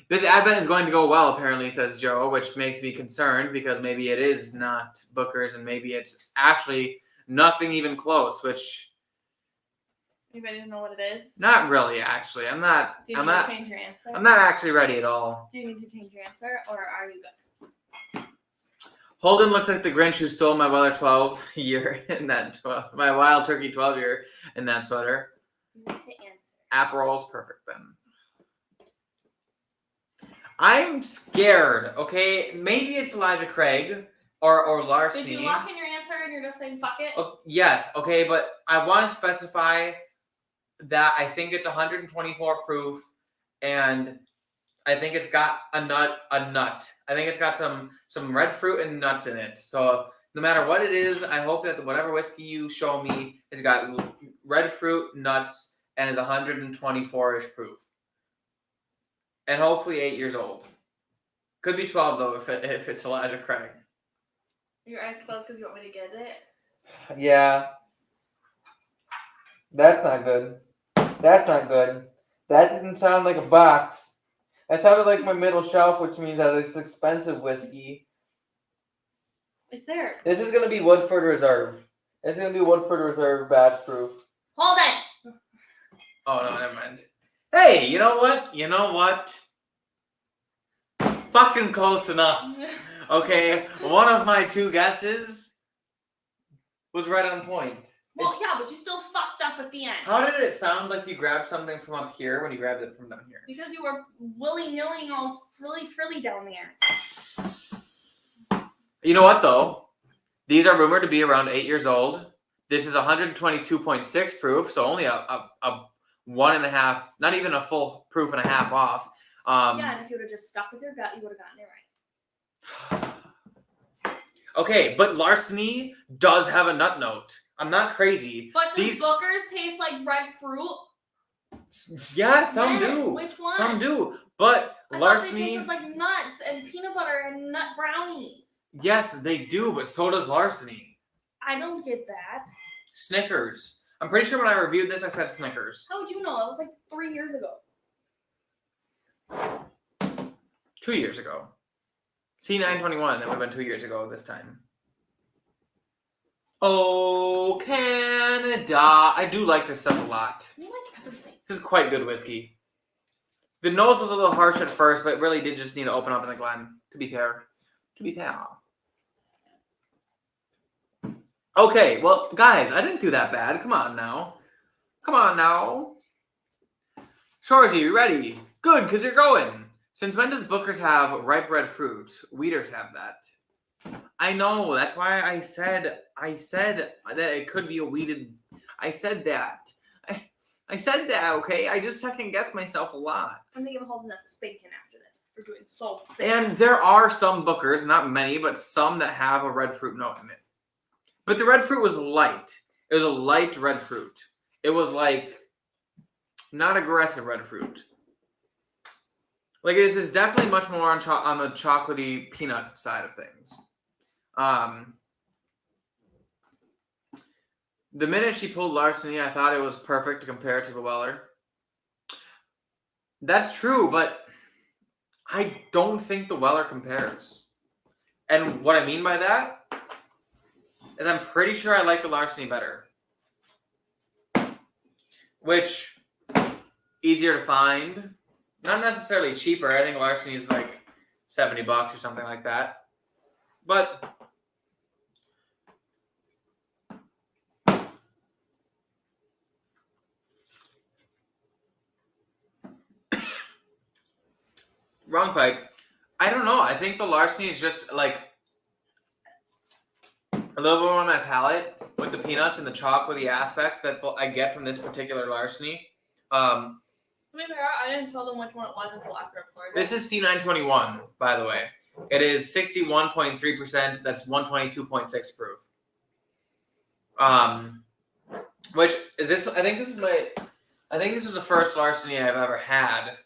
This advent is going to go well, apparently, says Joe, which makes me concerned because maybe it is not Booker's and maybe it's actually nothing even close, which Anybody know what it is? not really actually. Do you I'm need not to change your answer? I'm not actually ready at all. Do you need to change your answer, or are you good? Holden looks like the Grinch who stole my Weller 12 year in that my Wild Turkey 12 year in that sweater. You need to answer. Aperol's perfect then. I'm scared, okay? Maybe it's Elijah Craig or Larceny. Did you lock in your answer and you're just saying fuck it? Oh, yes, okay, but I want to specify that I think it's 124 proof, and I think it's got a nut. I think it's got some red fruit and nuts in it. So no matter what it is, I hope that whatever whiskey you show me has got red fruit, nuts, and is 124-ish proof. And hopefully 8 years old. Could be 12 though if it's Elijah Craig. Your eyes closed because you want me to get it? Yeah. That's not good. That's not good. That didn't sound like a box. That sounded like my middle shelf, which means that it's expensive whiskey. It's there. This is going to be Woodford Reserve. It's going to be Woodford Reserve batch proof. Hold it! Oh, no, never mind. Hey, you know what? You know what? Fucking close enough. Okay, one of my two guesses was right on point. Well, yeah, but you still fucked up at the end. How did it sound like you grabbed something from up here when you grabbed it from down here? Because you were willy-nilly all frilly down there. You know what, though? These are rumored to be around 8 years old. This is 122.6 proof, so only a 1.5, not even a full proof and a half off. Yeah, and if you would have just stuck with your gut, you would have gotten it right. Okay, but Larceny does have a nut note. I'm not crazy. But does Booker's taste like red fruit? Yeah, some do. Which one? Some do. But I Larceny... thought they tasted like nuts and peanut butter and nut brownies. Yes, they do, but so does Larceny. I don't get that. Snickers. I'm pretty sure when I reviewed this, I said Snickers. How would you know? That was like 3 years ago. 2 years ago. C921, that would have been 2 years ago this time. Oh, Canada. I do like this stuff a lot. You like everything. This is quite good whiskey. The nose was a little harsh at first, but it really did just need to open up in the glen, to be fair. To be fair. Okay, well, guys, I didn't do that bad. Come on now. Come on now. Shorzy, you ready? Good, because you're going. Since when does Booker's have ripe red fruit? Weeders have that. I know, that's why I said that it could be a weeded... I said that. I said that, okay? I just second-guessed myself a lot. I'm thinking of holding a spanking after this for doing so bad. And there are some Bookers, not many, but some that have a red fruit note in it. But the red fruit was light. It was a light red fruit. It was like not aggressive red fruit. Like this is definitely much more on the chocolatey peanut side of things. The minute she pulled Larceny, I thought it was perfect to compare to the Weller. That's true, but I don't think the Weller compares. And what I mean by that is I'm pretty sure I like the Larceny better. Which, easier to find. Not necessarily cheaper. I think Larceny is like $70 or something like that. But wrong pipe. I don't know. I think the Larceny is just like a little bit more on my palate with the peanuts and the chocolatey aspect that I get from this particular Larceny. To be fair, I didn't tell them which one it was until after I poured it. This is C921, by the way. It is 61.3%. That's 122.6 proof. Which is this? I think this is the first Larceny I've ever had.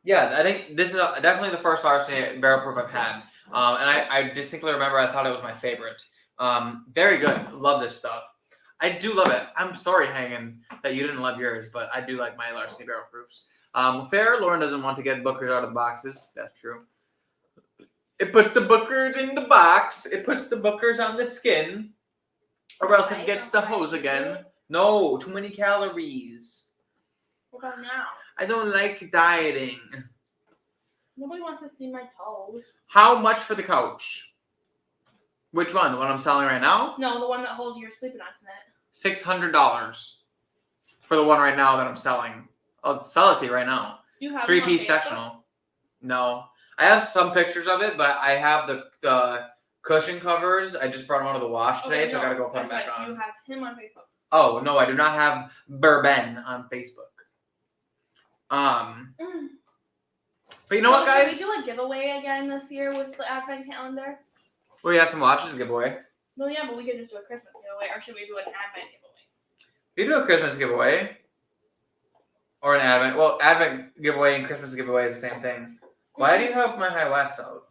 Yeah, I think this is definitely the first Larceny barrel proof I've had. And I distinctly remember I thought it was my favorite. Very good. Love this stuff. I do love it. I'm sorry, Hagen, that you didn't love yours, but I do like my Larceny barrel proofs. Fair, Lauren doesn't want to get Bookers out of the boxes. That's true. It puts the Bookers in the box. It puts the Bookers on the skin. Or else it gets the hose again. No, too many calories. What about now? I don't like dieting. Nobody wants to see my toes. How much for the couch? Which one? The one I'm selling right now? No, the one that you're sleeping on tonight. $600 for the one right now that I'm selling. I'll sell it to you right now. You have 3-piece sectional. No. I have some pictures of it, but I have the cushion covers. I just brought them out of the wash today, so I gotta go put them back on. You have him on Facebook. Oh no, I do not have Bourbon on Facebook. But you know So what, guys? Should we do a giveaway again this year with the advent calendar? We have some watches to give away. Well, yeah, but we could just do a Christmas giveaway, or should we do an advent giveaway? We do a Christmas giveaway. Or an Advent. Well, Advent giveaway and Christmas giveaway is the same thing. Why do you have my High West out?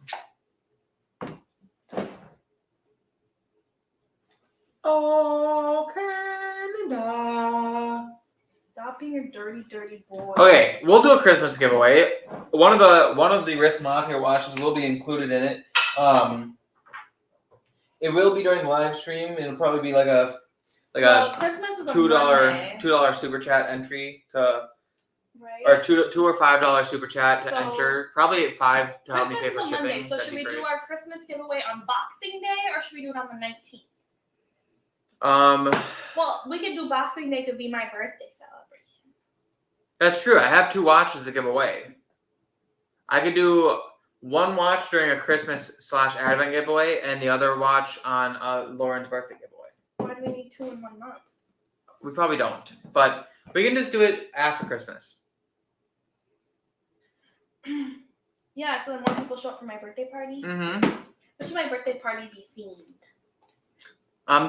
Oh, Canada. Stop being a dirty, dirty boy. Okay, we'll do a Christmas giveaway. One of the Wrist Mafia watches will be included in it. It will be during the live stream. It'll probably be like a Christmas is $2 super chat entry to, right? or $2 or $5 super chat to So, enter. Probably at $5 to help me pay Christmas for is on Monday, shipping. so That'd should be we great. do our Christmas giveaway on Boxing Day, or should we do it on the 19th? Well, we could do Boxing Day. Could be my birthday celebration. That's true. I have 2 watches to give away. I could do one watch during a Christmas/Advent giveaway, and the other watch on Lauren's birthday giveaway. Why do we need 2 in 1 month? We probably don't, but we can just do it after Christmas. Yeah, so then more people show up for my birthday party. Mm-hmm. What should my birthday party be themed?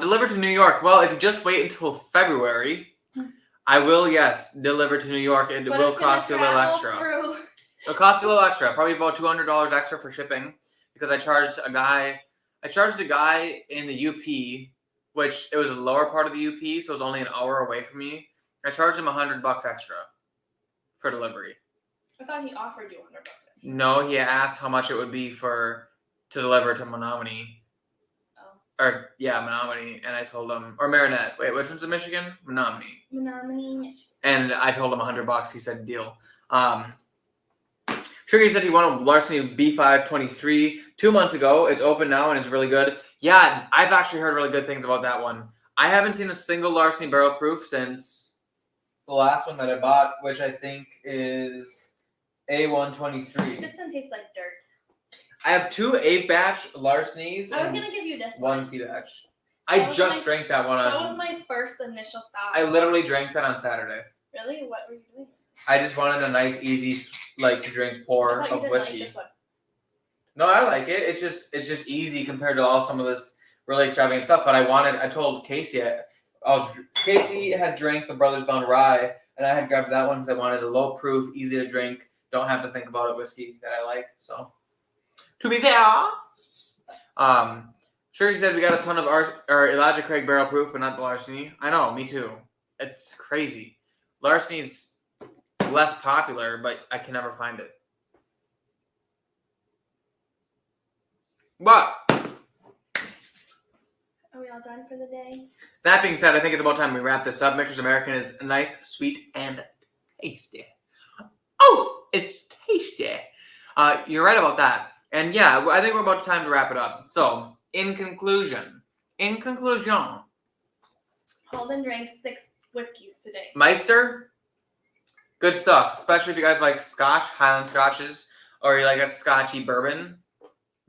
Delivered to New York. Well, if you just wait until February, I will, yes, deliver to New York. It But will it's gonna cost you a little travel extra. through- It'll cost you a little extra, probably about $200 extra for shipping, because I charged a guy in the UP, which it was a lower part of the UP, so it was only an hour away from me. I charged him $100 extra for delivery. I thought he offered you $100 extra. No, he asked how much it would be to deliver to Menominee. Oh. Or yeah, Menominee, and I told him, or Marinette. Wait, which one's in Michigan? Menominee. Menominee. And I told him $100. He said deal. Trigger said he won a Larceny B523 2 months ago. It's open now and it's really good. Yeah, I've actually heard really good things about that one. I haven't seen a single Larceny barrel proof since the last one that I bought, which I think is A123. This one tastes like dirt. I have 2 8-batch Larcenys I was and gonna give you this 1 one. C-batch. That I was just my- drank that one That on. was my first initial thought. I literally drank that on Saturday. Really? What were you doing? I just wanted a nice, easy, like to drink pour I thought you of didn't whiskey. like this one. No, I like it. It's just easy compared to some of this really extravagant stuff. But I told Casey, Casey had drank the Brothers Bound Rye, and I had grabbed that one because I wanted a low proof, easy to drink, don't have to think about it whiskey that I like. So, to be fair, sure, he said we got a ton of Elijah Craig barrel proof, but not the Larceny. I know, me too. It's crazy. Larceny's less popular, but I can never find it. But Are we all done for the day? that being said, I think it's about time we wrap this up. Michter's American is nice, sweet, and tasty. Oh, it's tasty. You're right about that. And yeah, I think we're about time to wrap it up. So, in conclusion, Holden drank 6 whiskeys today. Meister, good stuff. Especially if you guys like Scotch, Highland Scotches, or you like a Scotchy bourbon.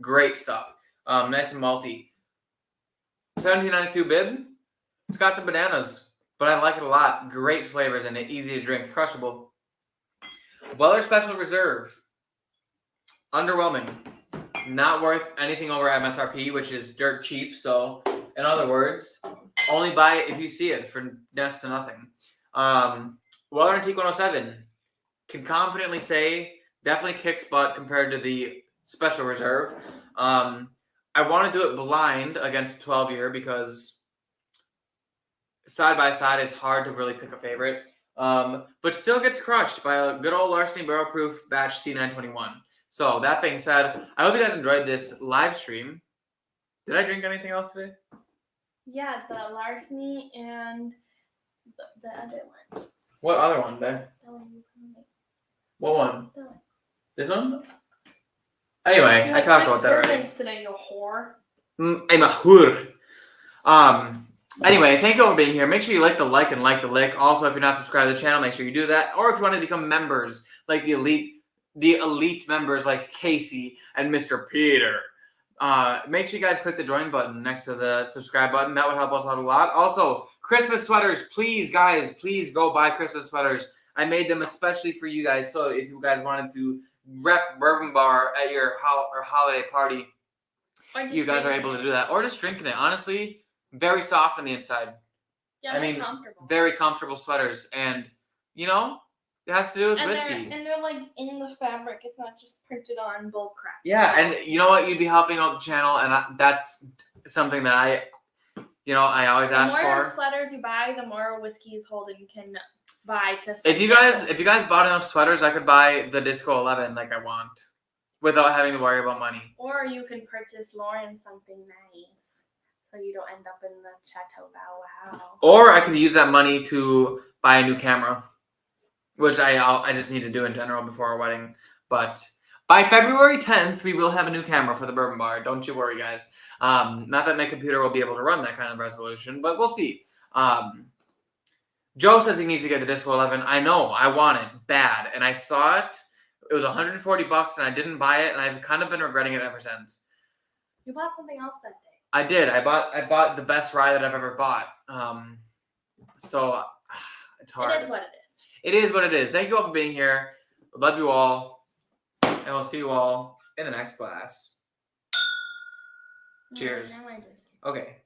Great stuff. Nice and malty. 1792 bib. It's got some bananas, but I like it a lot. Great flavors in it. Easy to drink. Crushable. Weller Special Reserve. Underwhelming. Not worth anything over MSRP, which is dirt cheap. So, in other words, only buy it if you see it for next to nothing. Weller Antique 107. Can confidently say definitely kicks butt compared to the Special Reserve. I want to do it blind against 12-year because side by side it's hard to really pick a favorite. But still gets crushed by a good old Larceny Barrel Proof Batch C921. So that being said, I hope you guys enjoyed this live stream. Did I drink anything else today? Yeah, the Larceny and the other one. What other one, babe? The one you can make. What one? The one. This one? Anyway, You I had talked 6 about that already. bourbons today, you whore. I'm a whore. Anyway, thank you all for being here. Make sure you like the like and like the lick. Also, if you're not subscribed to the channel, make sure you do that. Or if you want to become members, like the elite members like Casey and Mr. Peter, make sure you guys click the join button next to the subscribe button. That would help us out a lot. Also, Christmas sweaters, please, guys, please go buy Christmas sweaters. I made them especially for you guys. So if you guys wanted to rep Bourbon Bar at your holiday party, you guys are able to do that. Or just drinking it. Honestly, very soft on the inside. Yeah, I mean, comfortable. very comfortable sweaters. And, you know, it has to do with And whiskey. they're like in the fabric. It's not just printed on bull crap. Yeah, and you know what? You'd be helping out the channel, and that's something that I always ask The more for. sweaters you buy, the more whiskeys Holden can buy to. If you guys bought enough sweaters, I could buy the Disco 11 like I want, without having to worry about money. Or you can purchase Lauren something nice, so you don't end up in the Chateau Bow Wow. Or I could use that money to buy a new camera, which I just need to do in general before our wedding. But by February 10th, we will have a new camera for the Bourbon Bar. Don't you worry, guys. Not that my computer will be able to run that kind of resolution, but we'll see. Joe says he needs to get the Disco 11. I know, I want it bad, and I saw it. It was $140, and I didn't buy it, and I've kind of been regretting it ever since. You bought something else that day. I did. I bought the best rye that I've ever bought. So it's hard. It is what it is. It is what it is. Thank you all for being here. Love you all, and we'll see you all in the next class. Cheers. Okay.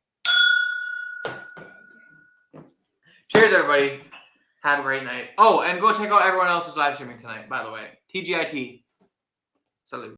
Cheers, everybody. Have a great night. Oh, and go check out everyone else who's live streaming tonight, by the way. TGIT. Salute.